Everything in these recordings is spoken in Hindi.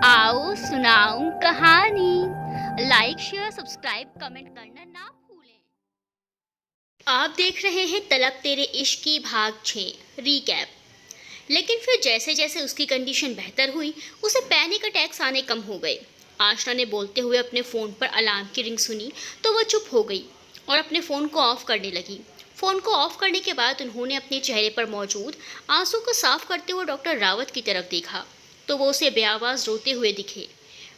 आओ सुनाऊं कहानी। लाइक शेयर सब्सक्राइब कमेंट करना ना भूलें। आप देख रहे हैं तलब तेरे इश्क की भाग 6 रीकैप। लेकिन फिर जैसे जैसे उसकी कंडीशन बेहतर हुई उसे पैनिक अटैक्स आने कम हो गए। आशना ने बोलते हुए अपने फ़ोन पर अलार्म की रिंग सुनी तो वह चुप हो गई और अपने फ़ोन को ऑफ करने लगी। फ़ोन को ऑफ करने के बाद उन्होंने अपने चेहरे पर मौजूद आंसू को साफ करते हुए डॉक्टर रावत की तरफ देखा तो वो उसे बेआवाज़ रोते हुए दिखे।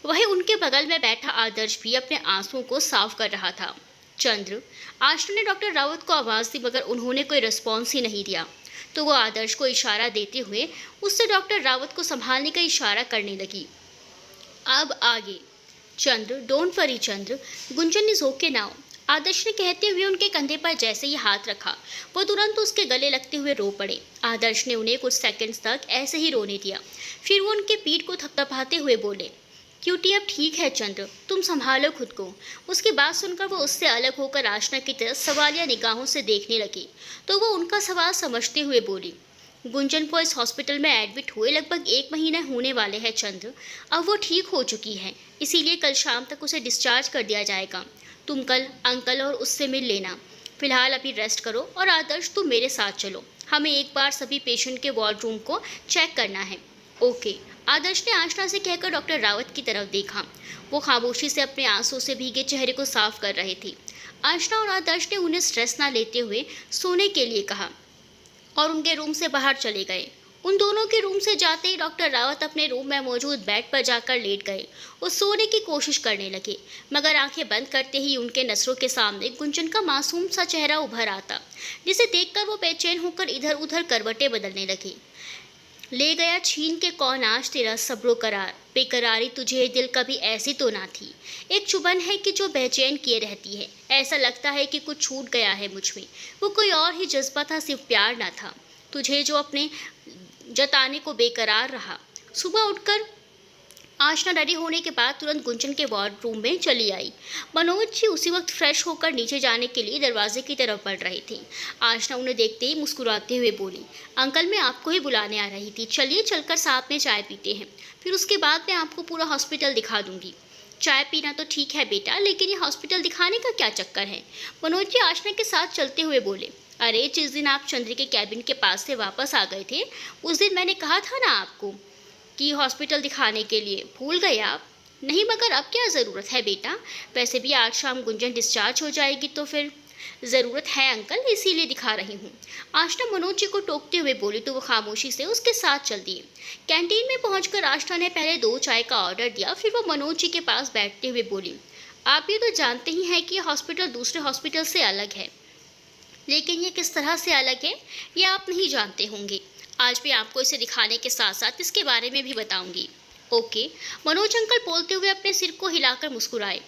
वहीं उनके बगल में बैठा आदर्श भी अपने आंसुओं को साफ कर रहा था। चंद्र, आशना ने डॉक्टर रावत को आवाज़ दी मगर उन्होंने कोई रिस्पॉन्स ही नहीं दिया तो वो आदर्श को इशारा देते हुए उससे डॉक्टर रावत को संभालने का इशारा करने लगी। अब आगे। Chandra, don't worry Chandra, Gunjan is okay now, Adarsh ने कहते हुए उनके कंधे पर जैसे ही हाथ रखा वो तुरंत उसके गले लगते हुए रो पड़े। आदर्श ने उन्हें कुछ सेकंड्स तक ऐसे ही रोने दिया, फिर वो उनके पीठ को थपथपाते हुए बोले, क्यूटी अब ठीक है चंद्र, तुम संभालो खुद को। उसकी बात सुनकर वो उससे अलग होकर आशना की तरफ सवालिया निगाहों से देखने लगी तो वो उनका सवाल समझते हुए बोली, गुंजन को इस हॉस्पिटल में एडमिट हुए लगभग 1 महीना होने वाले हैं चंद्र। अब वो ठीक हो चुकी है, इसीलिए कल शाम तक उसे डिस्चार्ज कर दिया जाएगा। तुम कल अंकल और उससे मिल लेना। फिलहाल अभी रेस्ट करो और आदर्श तुम मेरे साथ चलो, हमें एक बार सभी पेशेंट के वार्डरूम को चेक करना है। ओके, आदर्श ने आशना से कहकर डॉक्टर रावत की तरफ देखा। वो खामोशी से अपने आंसू से भीगे चेहरे को साफ कर रहे थे। आशना और आदर्श ने उन्हें स्ट्रेस ना लेते हुए सोने के लिए कहा और उनके रूम से बाहर चले गए। उन दोनों के रूम से जाते ही डॉक्टर रावत अपने रूम में मौजूद बेड पर जाकर लेट गए और सोने की कोशिश करने लगे मगर आंखें बंद करते ही उनके नजरों के सामने गुंजन का मासूम सा चेहरा उभर आता जिसे देखकर वो बेचैन होकर इधर उधर करवटें बदलने लगे। ले गया छीन के कौन आज तेरा सब्रो करार, बेकरारी तुझे दिल कभी ऐसी तो ना थी। एक चुभन है कि जो बेचैन किए रहती है, ऐसा लगता है कि कुछ छूट गया है मुझ में। वो कोई और ही जज्बा था, सिर्फ प्यार ना था तुझे जो अपने जताने को बेकरार रहा। सुबह उठकर आशना रेडी होने के बाद तुरंत गुंजन के वार्डरूम में चली आई। मनोज जी उसी वक्त फ्रेश होकर नीचे जाने के लिए दरवाजे की तरफ बढ़ रहे थे। आशना उन्हें देखते ही मुस्कुराते हुए बोली, अंकल मैं आपको ही बुलाने आ रही थी, चलिए चलकर साथ में चाय पीते हैं, फिर उसके बाद मैं आपको पूरा हॉस्पिटल दिखा दूंगी। चाय पीना तो ठीक है बेटा, लेकिन ये हॉस्पिटल दिखाने का क्या चक्कर है? मनोज जी आशना के साथ चलते हुए बोले, अरे जिस दिन आप चंद्र के कैबिन के पास से वापस आ गए थे उस दिन मैंने कहा था ना आपको कि हॉस्पिटल दिखाने के लिए, भूल गए आप? नहीं मगर अब क्या ज़रूरत है बेटा, वैसे भी आज शाम गुंजन डिस्चार्ज हो जाएगी तो फिर ज़रूरत है अंकल, इसीलिए दिखा रही हूँ। आशना मनोज जी को टोकते हुए बोली तो वो खामोशी से उसके साथ चल दिए। कैंटीन में पहुंचकर आशना ने पहले 2 चाय का ऑर्डर दिया, फिर वो मनोज जी के पास बैठते हुए बोली, आप ये तो जानते ही हैं कि ये हॉस्पिटल दूसरे हॉस्पिटल से अलग है, लेकिन ये किस तरह से अलग है ये आप नहीं जानते होंगे। आज मैं आपको इसे दिखाने के साथ साथ इसके बारे में भी बताऊंगी। ओके, मनोज अंकल बोलते हुए अपने सिर को हिलाकर मुस्कुराए।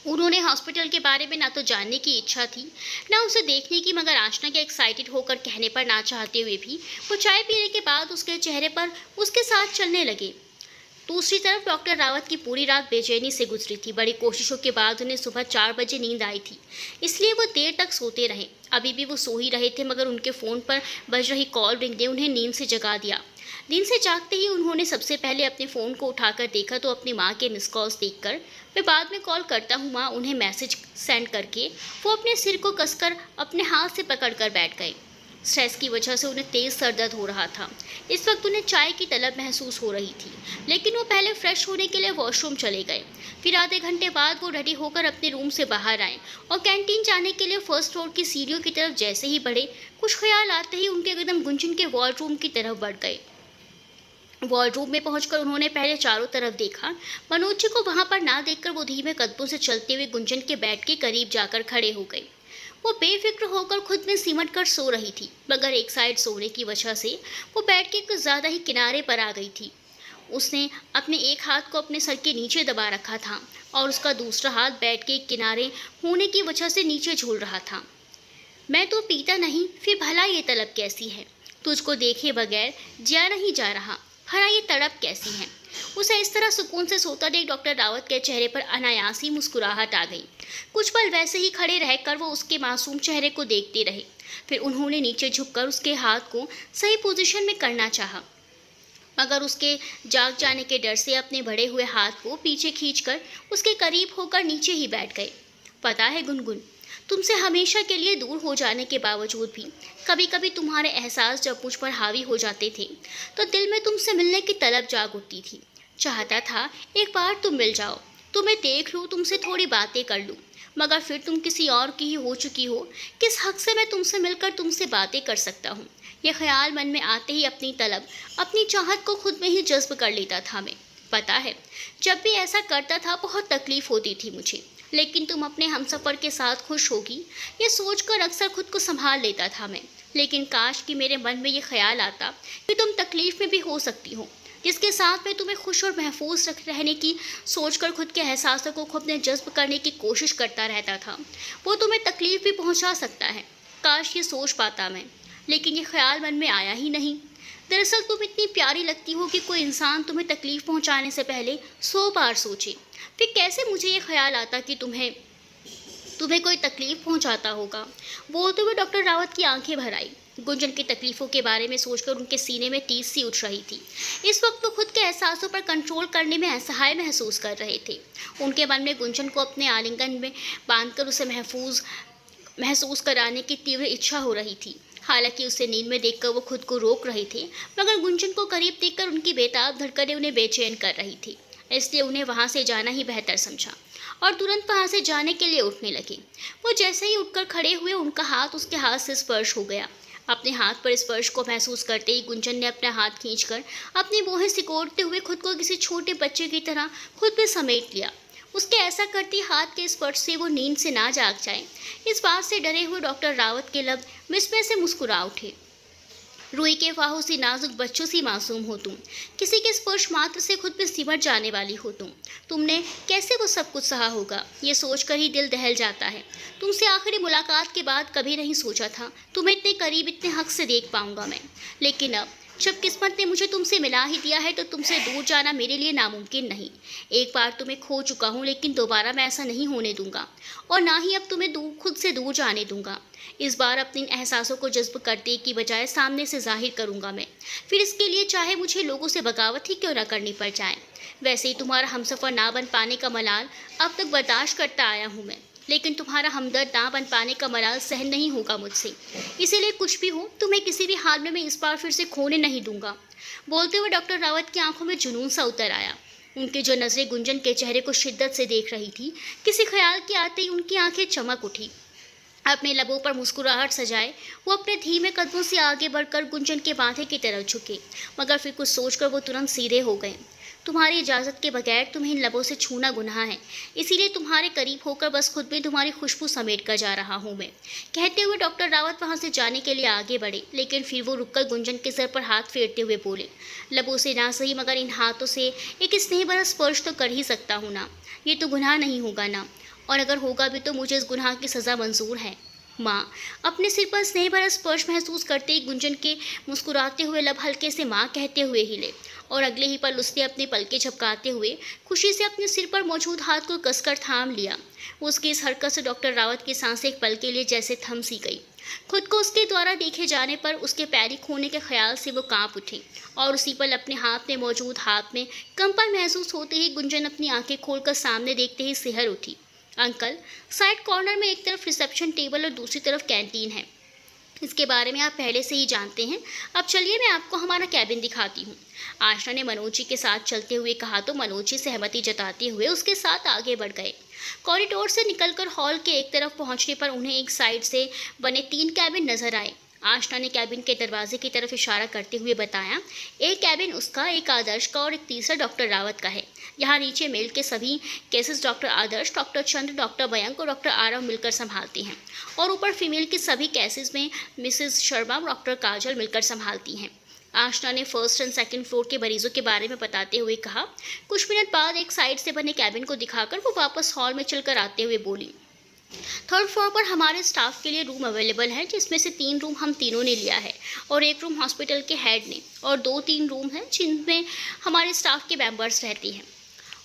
उन्होंने हॉस्पिटल के बारे में ना तो जानने की इच्छा थी ना उसे देखने की, मगर आशना के एक्साइटेड होकर कहने पर ना चाहते हुए भी वो चाय पीने के बाद उसके चेहरे पर उसके साथ चलने लगे। दूसरी तरफ डॉक्टर रावत की पूरी रात बेचैनी से गुजरी थी। बड़ी कोशिशों के बाद उन्हें सुबह 4 बजे नींद आई थी, इसलिए वो देर तक सोते रहे। अभी भी वो सो ही रहे थे मगर उनके फ़ोन पर बज रही कॉल रिंग ने उन्हें नींद से जगा दिया। नींद से जागते ही उन्होंने सबसे पहले अपने फ़ोन को उठाकर देखा तो अपनी माँ के मिस कॉल्स देखकर, मैं बाद में कॉल करता हूँ माँ, उन्हें मैसेज सेंड करके वो अपने सिर को कसकर अपने हाथ से पकड़ कर बैठ गए। स्ट्रेस की वजह से उन्हें तेज़ सर दर्द हो रहा था। इस वक्त उन्हें चाय की तलब महसूस हो रही थी, लेकिन वो पहले फ्रेश होने के लिए वॉशरूम चले गए। फिर आधे घंटे बाद वो रेडी होकर अपने रूम से बाहर आए और कैंटीन जाने के लिए फर्स्ट फ्लोर की सीढ़ियों की तरफ जैसे ही बढ़े, कुछ ख्याल आते ही उनके एकदम गुंजन के वॉलरूम की तरफ बढ़ गए। वॉलरूम में पहुंचकर उन्होंने पहले चारों तरफ देखा। मनोज जी को वहां पर ना देखकर वो धीमे कदमों से चलते हुए गुंजन के बेड के करीब जाकर खड़े हो गए। वो बेफिक्र होकर खुद में सिमट कर सो रही थी, मगर एक साइड सोने की वजह से वो बेड के कुछ ज़्यादा ही किनारे पर आ गई थी। उसने अपने एक हाथ को अपने सर के नीचे दबा रखा था और उसका दूसरा हाथ बेड के किनारे होने की वजह से नीचे झूल रहा था। मैं तो पीता नहीं, फिर भला ये तलब कैसी है? तुझको देखे बगैर जिया नहीं जा रहा, भला ये तड़प कैसी है? उसे इस तरह सुकून से सोता देख डॉक्टर रावत के चेहरे पर अनायासी मुस्कुराहट आ गई। कुछ पल वैसे ही खड़े रहकर वो उसके मासूम चेहरे को देखते रहे, फिर उन्होंने नीचे झुककर उसके हाथ को सही पोजीशन में करना चाहा। मगर उसके जाग जाने के डर से अपने बढ़े हुए हाथ को पीछे खींचकर उसके करीब होकर नीचे ही बैठ गए। पता है गुनगुन, तुमसे हमेशा के लिए दूर हो जाने के बावजूद भी कभी कभी तुम्हारे एहसास जब मुझ पर हावी हो जाते थे तो दिल में तुमसे मिलने की तलब जाग उठती थी। चाहता था एक बार तुम मिल जाओ, तुम्हें देख लूँ, तुमसे थोड़ी बातें कर लूँ, मगर फिर तुम किसी और की ही हो चुकी हो। किस हक से मैं तुमसे मिलकर तुमसे बातें कर सकता हूँ? ये ख्याल मन में आते ही अपनी तलब, अपनी चाहत को खुद में ही जज्ब कर लेता था मैं। पता है, जब भी ऐसा करता था बहुत तकलीफ होती थी मुझे, लेकिन तुम अपने हमसफ़र के साथ खुश होगी ये सोचकर अक्सर खुद को संभाल लेता था मैं। लेकिन काश कि मेरे मन में ये ख्याल आता कि तुम तकलीफ़ में भी हो सकती हो, जिसके साथ मैं तुम्हें खुश और महफूज रहने की सोचकर खुद के एहसासों को खुद में जज्ब करने की कोशिश करता रहता था, वो तुम्हें तकलीफ़ भी पहुंचा सकता है। काश ये सोच पाता मैं, लेकिन ये ख्याल मन में आया ही नहीं। दरअसल तुम इतनी प्यारी लगती हो कि कोई इंसान तुम्हें तकलीफ़ पहुंचाने से पहले 100 बार सोचे। फिर कैसे मुझे ये ख्याल आता कि तुम्हें कोई तकलीफ़ पहुंचाता होगा? बोलते हुए डॉक्टर रावत की आंखें भर आई। गुंजन की तकलीफ़ों के बारे में सोचकर उनके सीने में टीस सी उठ रही थी। इस वक्त वो खुद के एहसासों पर कंट्रोल करने में असहाय महसूस कर रहे थे। उनके मन में गुंजन को अपने आलिंगन में बांधकर उसे महसूस कराने की तीव्र इच्छा हो रही थी। हालांकि उसे नींद में देखकर वो खुद को रोक रहे थे, मगर गुंजन को करीब देखकर उनकी बेताब धड़कनें उन्हें बेचैन कर रही थी। इसलिए उन्हें वहाँ से जाना ही बेहतर समझा और तुरंत वहाँ से जाने के लिए उठने लगे। वो जैसे ही उठकर खड़े हुए, उनका हाथ उसके हाथ से स्पर्श हो गया। अपने हाथ पर स्पर्श को महसूस करते ही गुंजन ने अपना हाथ खींचकर अपनी बाहें सिकोड़ते हुए खुद को किसी छोटे बच्चे की तरह खुद में समेट लिया। उसके ऐसा करती हाथ के स्पर्श से वो नींद से ना जाग जाए, इस बात से डरे हुए डॉक्टर रावत के लब विस्मय से मुस्कुरा उठे। रूई के फाहों सी नाजुक बच्चों सी मासूम हो तुम, किसी के स्पर्श मात्र से खुद पे सिमट जाने वाली हो तुमने कैसे वो सब कुछ सहा होगा, ये सोचकर ही दिल दहल जाता है। तुमसे आखिरी मुलाकात के बाद कभी नहीं सोचा था तुम्हें इतने करीब, इतने हक से देख पाऊंगा मैं, लेकिन अब जब किस्मत ने मुझे तुमसे मिला ही दिया है तो तुमसे दूर जाना मेरे लिए नामुमकिन नहीं। एक बार तुम्हें खो चुका हूँ, लेकिन दोबारा मैं ऐसा नहीं होने दूंगा और ना ही अब तुम्हें खुद से दूर जाने दूंगा। इस बार अपने एहसासों को जज्ब करने की बजाय सामने से जाहिर करूंगा मैं, फिर इसके लिए चाहे मुझे लोगों से बगावत ही क्यों ना करनी पड़ जाए। वैसे ही तुम्हारा हमसफ़र ना बन पाने का मलाल अब तक बर्दाश्त करता आया हूँ मैं, लेकिन तुम्हारा हमदर्द ना बन पाने का मलाल सहन नहीं होगा मुझसे। इसीलिए कुछ भी हो, तुम्हें किसी भी हाल में मैं इस बार फिर से खोने नहीं दूंगा। बोलते हुए डॉक्टर रावत की आंखों में जुनून सा उतर आया। उनकी जो नज़रें गुंजन के चेहरे को शिद्दत से देख रही थी, किसी ख्याल के आते ही उनकी आंखें चमक उठी। अपने लबों पर मुस्कुराहट सजाए वो अपने धीमे कदमों से आगे बढ़कर गुंजन के माथे की तरफ झुके, मगर फिर कुछ सोचकर वो तुरंत सीधे हो गए। तुम्हारी इजाज़त के बगैर तुम्हें इन लबों से छूना गुनाह है, इसीलिए तुम्हारे करीब होकर बस खुद में तुम्हारी खुशबू समेट कर जा रहा हूँ मैं। कहते हुए डॉक्टर रावत वहाँ से जाने के लिए आगे बढ़े, लेकिन फिर वो रुककर गुंजन के सर पर हाथ फेरते हुए बोले, लबों से ना सही मगर इन हाथों से एक स्नेह भरा स्पर्श तो कर ही सकता हूँ ना। ये तो गुनाह नहीं होगा ना, और अगर होगा भी तो मुझे इस गुनाह की सज़ा मंजूर है। माँ, अपने सिर पर स्नेह भरा स्पर्श महसूस करते ही गुंजन के मुस्कुराते हुए लब हल्के से माँ कहते हुए हिले, और अगले ही पल उसने अपने पलके झपकाते हुए खुशी से अपने सिर पर मौजूद हाथ को कसकर थाम लिया। उसकी इस हरकत से डॉक्टर रावत की सांसें एक पल के लिए जैसे थम सी गई। खुद को उसके द्वारा देखे जाने पर उसके पैरी खोने के ख्याल से वो कांप उठी, और उसी पल अपने हाथ में मौजूद हाथ में कंपन महसूस होते ही गुंजन अपनी आंखें खोलकर सामने देखते ही सिहर उठी। अंकल, साइड कॉर्नर में एक तरफ रिसेप्शन टेबल और दूसरी तरफ कैंटीन है। इसके बारे में आप पहले से ही जानते हैं। अब चलिए मैं आपको हमारा कैबिन दिखाती हूँ। आशा ने मनोज जी के साथ चलते हुए कहा तो मनोज जी सहमति जताते हुए उसके साथ आगे बढ़ गए। कॉरिडोर से निकलकर हॉल के एक तरफ पहुँचने पर उन्हें एक साइड से बने 3 कैबिन नजर आए। आशा ने कैबिन के दरवाजे की तरफ इशारा करते हुए बताया, एक कैबिन उसका, एक आदर्श का और एक तीसरा डॉक्टर रावत का है। यहाँ नीचे मेल के सभी केसेस डॉक्टर आदर्श, डॉक्टर चंद्र, डॉक्टर मयंक और डॉक्टर आरव मिलकर संभालती हैं, और ऊपर फीमेल के सभी केसेस में मिसेस शर्मा, डॉक्टर काजल मिलकर संभालती हैं। आशा ने फर्स्ट एंड सेकंड फ्लोर के मरीजों के बारे में बताते हुए कहा। कुछ मिनट बाद एक साइड से बने कैबिन को दिखाकर वो वापस हॉल में चलकर आते हुए बोली, 3rd फ्लोर पर हमारे स्टाफ के लिए रूम अवेलेबल है, जिसमें से 3 रूम हम तीनों ने लिया है और एक रूम हॉस्पिटल के हेड ने, और 2-3 रूम हैं जिनमें हमारे स्टाफ के मेंबर्स रहती हैं।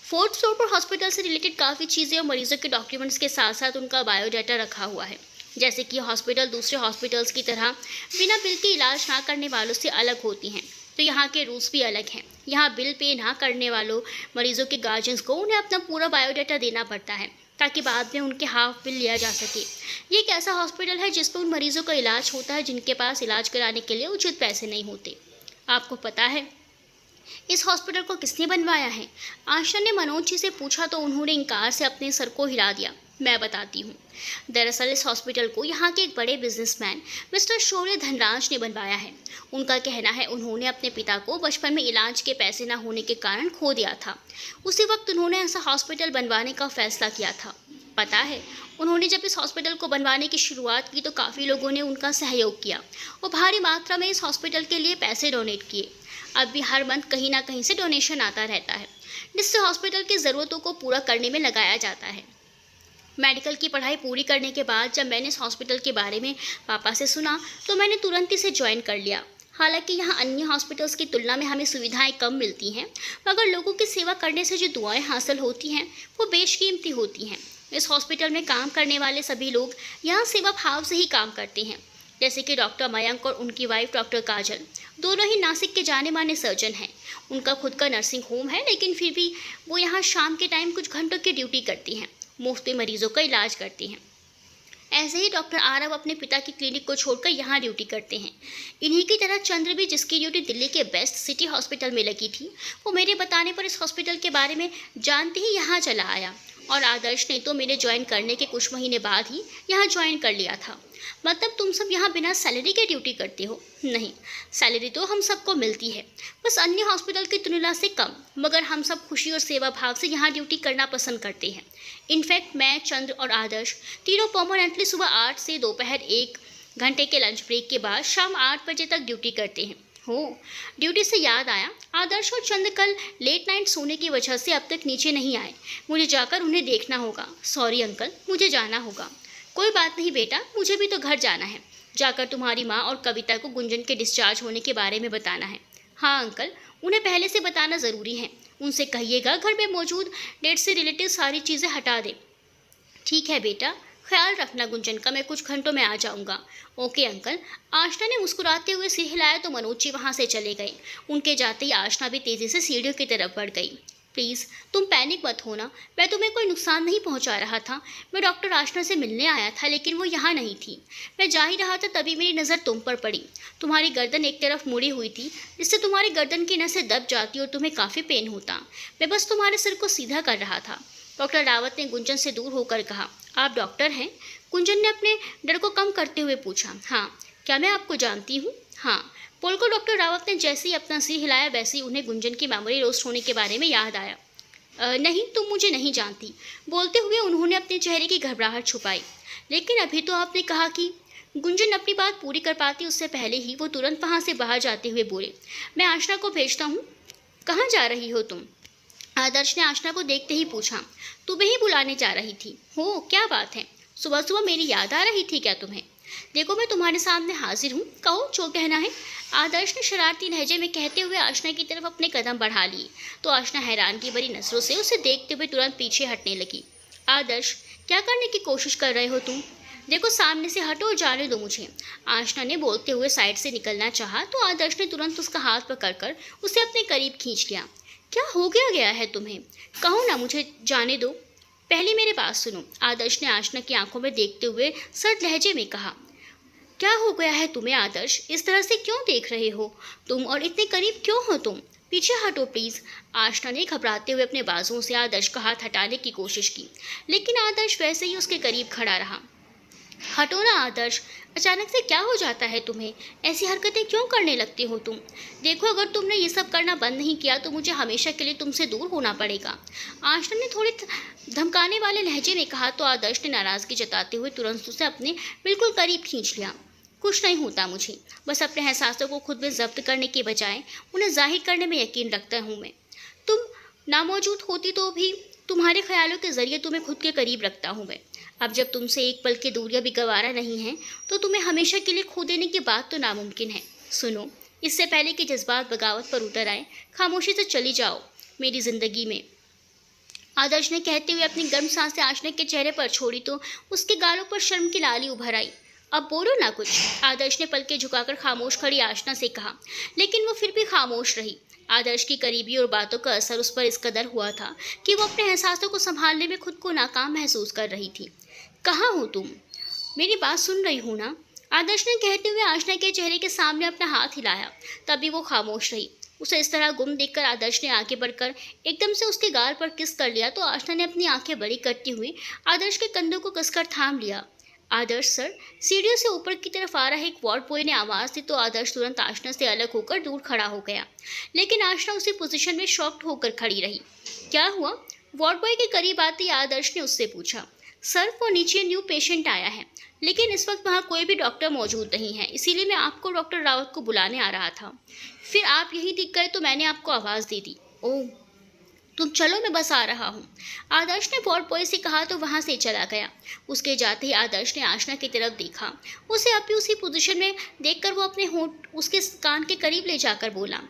4th फ्लोर पर हॉस्पिटल से रिलेटेड काफ़ी चीज़ें और मरीजों के डॉक्यूमेंट्स के साथ साथ उनका बायोडाटा रखा हुआ है। जैसे कि हॉस्पिटल दूसरे हॉस्पिटल्स की तरह बिना बिल के इलाज ना करने वालों से अलग होती हैं, तो यहाँ के रूल्स भी अलग हैं। यहाँ बिल पे ना करने वालों मरीजों के गार्जियंस को उन्हें अपना पूरा बायोडाटा देना पड़ता है ताकि बाद में उनके हाफ बिल लिया जा सके। ये एक ऐसा हॉस्पिटल है जिस पर उन मरीजों का इलाज होता है जिनके पास इलाज कराने के लिए उचित पैसे नहीं होते। आपको पता है इस हॉस्पिटल को किसने बनवाया है? आशा ने मनोज जी से पूछा तो उन्होंने इनकार से अपने सर को हिला दिया। मैं बताती हूँ। दरअसल इस हॉस्पिटल को यहाँ के एक बड़े बिजनेसमैन मिस्टर शौर्य धनराज ने बनवाया है। उनका कहना है उन्होंने अपने पिता को बचपन में इलाज के पैसे न होने के कारण खो दिया था। उसी वक्त उन्होंने ऐसा हॉस्पिटल बनवाने का फैसला किया था। पता है उन्होंने जब इस हॉस्पिटल को बनवाने की शुरुआत की तो काफ़ी लोगों ने उनका सहयोग किया और भारी मात्रा में इस हॉस्पिटल के लिए पैसे डोनेट किए। अब भी हर मंथ कहीं ना कहीं से डोनेशन आता रहता है जिससे हॉस्पिटल की ज़रूरतों को पूरा करने में लगाया जाता है। मेडिकल की पढ़ाई पूरी करने के बाद जब मैंने इस हॉस्पिटल के बारे में पापा से सुना तो मैंने तुरंत इसे ज्वाइन कर लिया। हालांकि यहाँ अन्य हॉस्पिटल्स की तुलना में हमें सुविधाएं कम मिलती हैं, मगर लोगों की सेवा करने से जो दुआएं हासिल होती हैं वो बेशकीमती होती हैं। इस हॉस्पिटल में काम करने वाले सभी लोग यहाँ सेवा भाव से ही काम करते हैं, जैसे कि डॉक्टर मयंक और उनकी वाइफ डॉक्टर काजल, दोनों ही नासिक के जाने माने सर्जन हैं। उनका खुद का नर्सिंग होम है, लेकिन फिर भी वो यहाँ शाम के टाइम कुछ घंटों की ड्यूटी करती हैं, मुफ्त में मरीजों का इलाज करती हैं। ऐसे ही डॉक्टर आरव अपने पिता की क्लिनिक को छोड़कर यहाँ ड्यूटी करते हैं। इन्हीं की तरह चंद्र भी, जिसकी ड्यूटी दिल्ली के बेस्ट सिटी हॉस्पिटल में लगी थी, वो मेरे बताने पर इस हॉस्पिटल के बारे में जानते ही यहाँ चला आया। और आदर्श ने तो मेरे ज्वाइन करने के कुछ महीने बाद ही यहाँ ज्वाइन कर लिया था। मतलब तुम सब यहाँ बिना सैलरी के ड्यूटी करते हो? नहीं, सैलरी तो हम सबको मिलती है, बस अन्य हॉस्पिटल की तुलना से कम, मगर हम सब खुशी और सेवा भाव से यहाँ ड्यूटी करना पसंद करते हैं। इनफैक्ट मैं, चंद्र और आदर्श तीनों परमानेंटली सुबह 8 से दोपहर 1 घंटे के लंच ब्रेक के बाद शाम 8 बजे तक ड्यूटी करते हैं। हो, ड्यूटी से याद आया, आदर्श और चंद्र कल लेट नाइट सोने की वजह से अब तक नीचे नहीं आए। मुझे जाकर उन्हें देखना होगा। सॉरी अंकल, मुझे जाना होगा। कोई बात नहीं बेटा, मुझे भी तो घर जाना है। जाकर तुम्हारी माँ और कविता को गुंजन के डिस्चार्ज होने के बारे में बताना है। हाँ अंकल, उन्हें पहले से बताना ज़रूरी है। उनसे कहिएगा घर में मौजूद डेट से रिलेटेड सारी चीज़ें हटा दे। ठीक है बेटा, ख्याल रखना गुंजन का, मैं कुछ घंटों में आ जाऊंगा। Okay uncle. आशना ने मुस्कुराते हुए सिर हिलाया तो मनोज जी वहाँ से चले गए। उनके जाते ही आशना भी तेज़ी से सीढ़ियों की तरफ बढ़ गई। प्लीज़ तुम पैनिक मत होना, मैं तुम्हें कोई नुकसान नहीं पहुंचा रहा था। मैं डॉक्टर आशना से मिलने आया था, लेकिन वो यहाँ नहीं थी। मैं जा ही रहा था तभी मेरी नज़र तुम पर पड़ी। तुम्हारी गर्दन एक तरफ मुड़ी हुई थी, जिससे तुम्हारी गर्दन की नसें दब जाती और तुम्हें काफ़ी पेन होता। मैं बस तुम्हारे सिर को सीधा कर रहा था। डॉक्टर रावत ने गुंजन से दूर होकर कहा। आप डॉक्टर हैं? गुंजन ने अपने डर को कम करते हुए पूछा। हाँ। क्या मैं आपको जानती हूँ? हाँ। पोल को डॉक्टर रावत ने जैसे ही अपना सिर हिलाया वैसे ही उन्हें गुंजन की मेमोरी रोस्ट होने के बारे में याद आया। नहीं, तुम मुझे नहीं जानती। बोलते हुए उन्होंने अपने चेहरे की घबराहट छुपाई। लेकिन अभी तो आपने कहा कि। गुंजन अपनी बात पूरी कर पाती उससे पहले ही वो तुरंत वहाँ से बाहर जाते हुए बोले, मैं आशना को भेजता हूँ। कहाँ जा रही हो तुम? आदर्श ने आशना को देखते ही पूछा। तुम्हें ही बुलाने जा रही थी। हो, क्या बात है? सुबह सुबह मेरी याद आ रही थी क्या तुम्हें? देखो मैं तुम्हारे सामने हाजिर हूँ, कहो जो कहना है। आदर्श ने शरारती लहजे में कहते हुए आशना की तरफ अपने कदम बढ़ा लिए तो आशना हैरान की भरी नजरों से उसे देखते हुए तुरंत पीछे हटने लगी। आदर्श, क्या करने की कोशिश कर रहे हो तुम? देखो सामने से हटो और जाने दो मुझे। आशना ने बोलते हुए साइड से निकलना चाहा तो आदर्श ने तुरंत उसका हाथ पकड़कर उसे अपने करीब खींच लिया। क्या हो गया है तुम्हें? कहो ना, मुझे जाने दो। पहले मेरे बात सुनो। आदर्श ने आशना की आंखों में देखते हुए सर्द लहजे में कहा। क्या हो गया है तुम्हें आदर्श? इस तरह से क्यों देख रहे हो तुम, और इतने करीब क्यों हो तुम? पीछे हटो प्लीज़। आशना ने घबराते हुए अपने बाजुओं से आदर्श का हाथ हटाने की कोशिश की, लेकिन आदर्श वैसे ही उसके करीब खड़ा रहा। हटो ना आदर्श, अचानक से क्या हो जाता है तुम्हें? ऐसी हरकतें क्यों करने लगते हो तुम? देखो अगर तुमने ये सब करना बंद नहीं किया तो मुझे हमेशा के लिए तुमसे दूर होना पड़ेगा। आशना ने थोड़े धमकाने वाले लहजे में कहा तो आदर्श ने नाराज़गी जताते हुए तुरंत उसे अपने बिल्कुल करीब खींच लिया। कुछ नहीं होता मुझे, बस अपने एहसासों को खुद में जब्त करने के बजाय उन्हें जाहिर करने में यकीन रखता हूँ मैं। तुम नामौजूद होती तो भी तुम्हारे ख्यालों के ज़रिए तुम्हें खुद के करीब रखता हूँ मैं। अब जब तुमसे एक पल की दूरियां भी गवारा नहीं है तो तुम्हें हमेशा के लिए खो देने की बात तो नामुमकिन है। सुनो, इससे पहले कि जज्बात बगावत पर उतर आए, खामोशी से चली जाओ मेरी ज़िंदगी में। आदर्श ने कहते हुए अपनी गर्म सांसें आशना के चेहरे पर छोड़ी तो उसके गालों पर शर्म की लाली उभर आई। अब बोलो ना कुछ। आदर्श ने पलके झुकाकर खामोश खड़ी आशना से कहा, लेकिन वो फिर भी खामोश रही। आदर्श की करीबी और बातों का असर उस पर इस कदर हुआ था कि वो अपने एहसासों को संभालने में खुद को नाकाम महसूस कर रही थी। कहाँ हो तुम? मेरी बात सुन रही हो ना? आदर्श ने कहते हुए आशना के चेहरे के सामने अपना हाथ हिलाया। तभी वो खामोश रही। उसे इस तरह गुम देखकर आदर्श ने आगे बढ़कर एकदम से उसके गाल पर किस कर लिया तो आशना ने अपनी आंखें बड़ी करती हुई आदर्श के कंधों को कसकर थाम लिया। आदर्श सर, सीढ़ियों से ऊपर की तरफ आ रहे एक वार्ड बॉय ने आवाज़ दी तो आदर्श तुरंत आशना से अलग होकर दूर खड़ा हो गया। लेकिन आशना उसी पोजीशन में शॉक्ड होकर खड़ी रही। क्या हुआ? वार्ड बॉय के करीब आते ही आदर्श ने उससे पूछा। सर, वो नीचे न्यू पेशेंट आया है, लेकिन इस वक्त वहाँ कोई भी डॉक्टर मौजूद नहीं है, इसीलिए मैं आपको डॉक्टर रावत को बुलाने आ रहा था। फिर आप यहीं दिख गए तो मैंने आपको आवाज़ दे दी। ओह, तुम चलो, मैं बस आ रहा हूँ। आदर्श ने वार्ड बॉय से कहा तो वहाँ से चला गया। उसके जाते ही आदर्श ने आशना की तरफ देखा। उसे अभी उसी पोजीशन में देखकर वो अपने होंठ उसके कान के करीब ले जाकर बोला,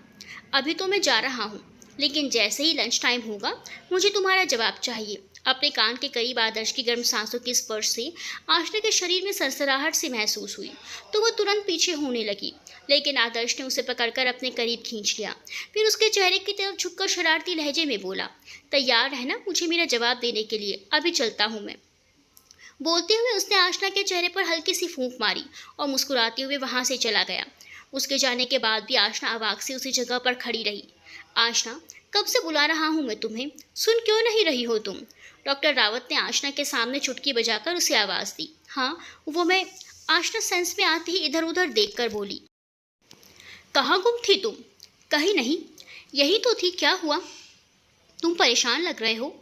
अभी तो मैं जा रहा हूँ, लेकिन जैसे ही लंच टाइम होगा मुझे तुम्हारा जवाब चाहिए। अपने कान के करीब आदर्श की गर्म सांसों के स्पर्श से आशना के शरीर में सरसराहट सी महसूस हुई तो वह तुरंत पीछे होने लगी, लेकिन आदर्श ने उसे पकड़कर अपने करीब खींच लिया। फिर उसके चेहरे की तरफ झुककर शरारती लहजे में बोला, तैयार रहना मुझे मेरा जवाब देने के लिए, अभी चलता हूँ मैं। बोलते हुए उसने आशना के चेहरे पर हल्की सी फूंक मारी और मुस्कुराते हुए वहां से चला गया। उसके जाने के बाद भी आशना अवाक से उसी जगह पर खड़ी रही। आशना, कब से बुला रहा हूँ मैं तुम्हें, सुन क्यों नहीं रही हो तुम? डॉक्टर रावत ने आशना के सामने चुटकी बजाकर उसे आवाज़ दी। हाँ, वो मैं। आशना सेंस में आते ही इधर उधर देखकर बोली। कहाँ गुम थी तुम? कहीं नहीं, यही तो थी। क्या हुआ? तुम परेशान लग रहे हो।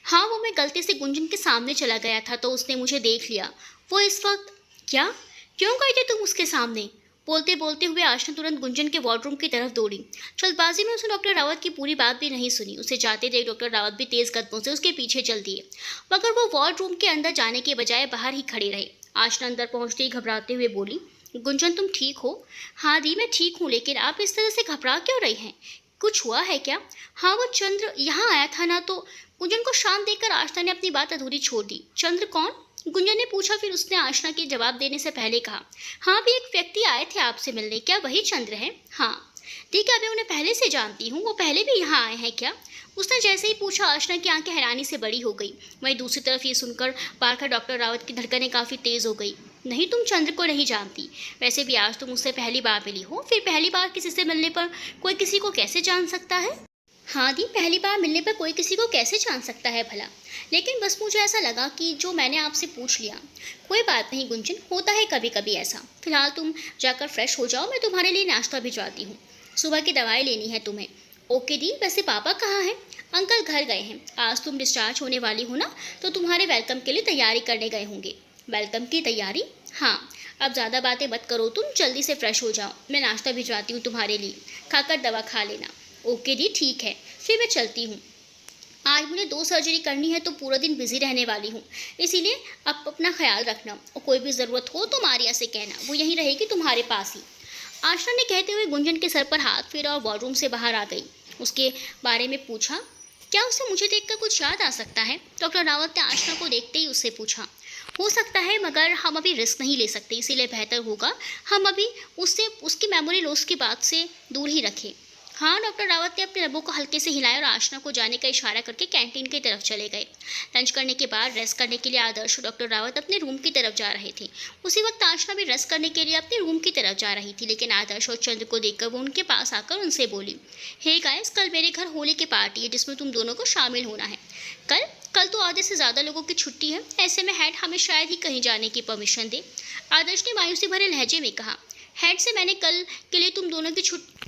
हाँ, वो मैं गलती से गुंजन के सामने चला गया था तो उसने मुझे देख लिया। वो इस वक्त। क्या? क्यों गए थे तुम उसके सामने? बोलते बोलते हुए आशना तुरंत गुंजन के वार्डरूम की तरफ दौड़ी। जल्दबाजी में उसने डॉक्टर रावत की पूरी बात भी नहीं सुनी। उसे जाते देख डॉक्टर रावत भी तेज कदमों से उसके पीछे चल दिए, मगर वो वार्डरूम के अंदर जाने के बजाय बाहर ही खड़े रहे। आशना अंदर पहुंचते ही घबराते हुए बोली, गुंजन तुम ठीक हो? हाँ दी, मैं ठीक हूँ, लेकिन आप इस तरह से घबरा क्यों रही हैं? कुछ हुआ है क्या? हाँ, वो चंद्र यहाँ आया था ना। तो गुंजन को शांत देखकर आशना ने अपनी बात अधूरी छोड़ दी। चंद्र कौन? गुंजन ने पूछा। फिर उसने आशना के जवाब देने से पहले कहा, हाँ, भी एक व्यक्ति आए थे आपसे मिलने। क्या वही चंद्र है? हाँ। ठीक है, मैं उन्हें पहले से जानती हूँ। वो पहले भी यहाँ आए हैं क्या? उसने जैसे ही पूछा आशना की आंखें हैरानी से बड़ी हो गई। वहीं दूसरी तरफ ये सुनकर पार्कर डॉक्टर रावत की धड़कनें काफ़ी तेज़ हो गई। नहीं, तुम चंद्र को नहीं जानती। वैसे भी आज तुम उससे पहली बार मिली हो, फिर पहली बार किसी से मिलने पर कोई किसी को कैसे जान सकता है? हाँ दी, पहली बार मिलने पर कोई किसी को कैसे जान सकता है भला? लेकिन बस मुझे ऐसा लगा कि जो मैंने आपसे पूछ लिया। कोई बात नहीं गुंजन, होता है कभी कभी ऐसा। फिलहाल तुम जाकर फ्रेश हो जाओ, मैं तुम्हारे लिए नाश्ता भिजवाती हूँ। सुबह की दवाई लेनी है तुम्हें। ओके दी। वैसे पापा कहाँ हैं? अंकल घर गए हैं। आज तुम डिस्चार्ज होने वाली हो ना, तो तुम्हारे वेलकम के लिए तैयारी करने गए होंगे। वेलकम की तैयारी? हाँ। अब ज़्यादा बातें मत करो, तुम जल्दी से फ्रेश हो जाओ। मैं नाश्ता भिजवाती हूँ तुम्हारे लिए, खाकर दवा खा लेना। ओके दी, ठीक है, फिर मैं चलती हूँ। आज मुझे 2 सर्जरी करनी है तो पूरा दिन बिजी रहने वाली हूँ, इसीलिए आप अपना ख्याल रखना और कोई भी ज़रूरत हो तो मारिया से कहना, वो यहीं रहेगी तुम्हारे पास ही। आशना ने कहते हुए गुंजन के सर पर हाथ फेरा और वॉर्डरूम से बाहर आ गई। उसके बारे में पूछा, क्या उसे मुझे देखकर कुछ याद आ सकता है? डॉक्टर रावत ने आशना को देखते ही उससे पूछा। हो सकता है, मगर हम अभी रिस्क नहीं ले सकते, इसीलिए बेहतर होगा हम अभी उससे उसकी मेमोरी लॉस की बात से दूर ही रखें। हाँ, डॉक्टर रावत ने अपने लबों को हल्के से हिलाया और आशना को जाने का इशारा करके कैंटीन की तरफ चले गए। लंच करने के बाद रेस्ट करने के लिए आदर्श और डॉक्टर रावत अपने रूम की तरफ जा रहे थे। उसी वक्त आशना भी रेस्ट करने के लिए अपने रूम की तरफ जा रही थी, लेकिन आदर्श और चंद्र को देखकर वो उनके पास आकर उनसे बोली, हे गाइस, कल मेरे घर होली की पार्टी है जिसमें तुम दोनों को शामिल होना है। कल तो आधे से ज़्यादा लोगों की छुट्टी है, ऐसे में हेड हमें शायद ही कहीं जाने की परमिशन दे। आदर्श ने मायूसी भरे लहजे में कहा, हेड से मैंने कल के लिए तुम दोनों की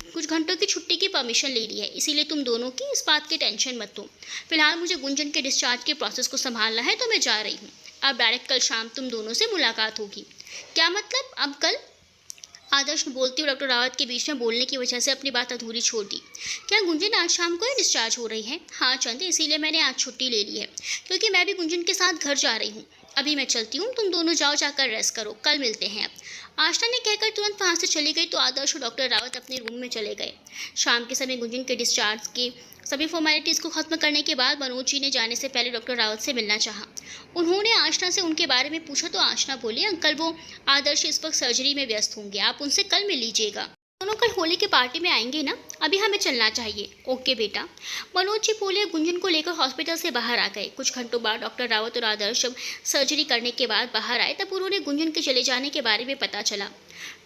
कुछ घंटों की छुट्टी की परमिशन ले ली है, इसीलिए तुम दोनों की इस बात की टेंशन मत लो। फिलहाल मुझे गुंजन के डिस्चार्ज के प्रोसेस को संभालना है तो मैं जा रही हूँ। अब डायरेक्ट कल शाम तुम दोनों से मुलाकात होगी। क्या मतलब? अब कल? आदर्श बोलते हुए डॉक्टर रावत के बीच में बोलने की वजह से अपनी बात अधूरी छोड़ दी। क्या गुंजन आज शाम को ही डिस्चार्ज हो रही है? हाँ चंद, इसीलिए मैंने आज छुट्टी ले ली है, क्योंकि मैं भी गुंजन के साथ घर जा रही हूँ। अभी मैं चलती हूँ, तुम दोनों जाओ, जाकर रेस्ट करो, कल मिलते हैं। अब आशना ने कहकर तुरंत वहाँ से चली गई तो आदर्श और डॉक्टर रावत अपने रूम में चले गए। शाम के समय गुंजन के डिस्चार्ज के सभी फॉर्मेलिटीज़ को ख़त्म करने के बाद मनोज जी ने जाने से पहले डॉक्टर रावत से मिलना चाहा। उन्होंने आशना से उनके बारे में पूछा तो आशना बोली, अंकल वो आदर्श इस वक्त सर्जरी में व्यस्त होंगे, आप उनसे कल मिल लीजिएगा। दोनों दोनों कल होली की पार्टी में आएंगे ना? अभी हमें चलना चाहिए। ओके बेटा। मनोज जी बोले गुंजन को लेकर हॉस्पिटल से बाहर आ गए। कुछ घंटों बाद डॉक्टर रावत और आदर्श जब सर्जरी करने के बाद बाहर आए तब उन्होंने गुंजन के चले जाने के बारे में पता चला।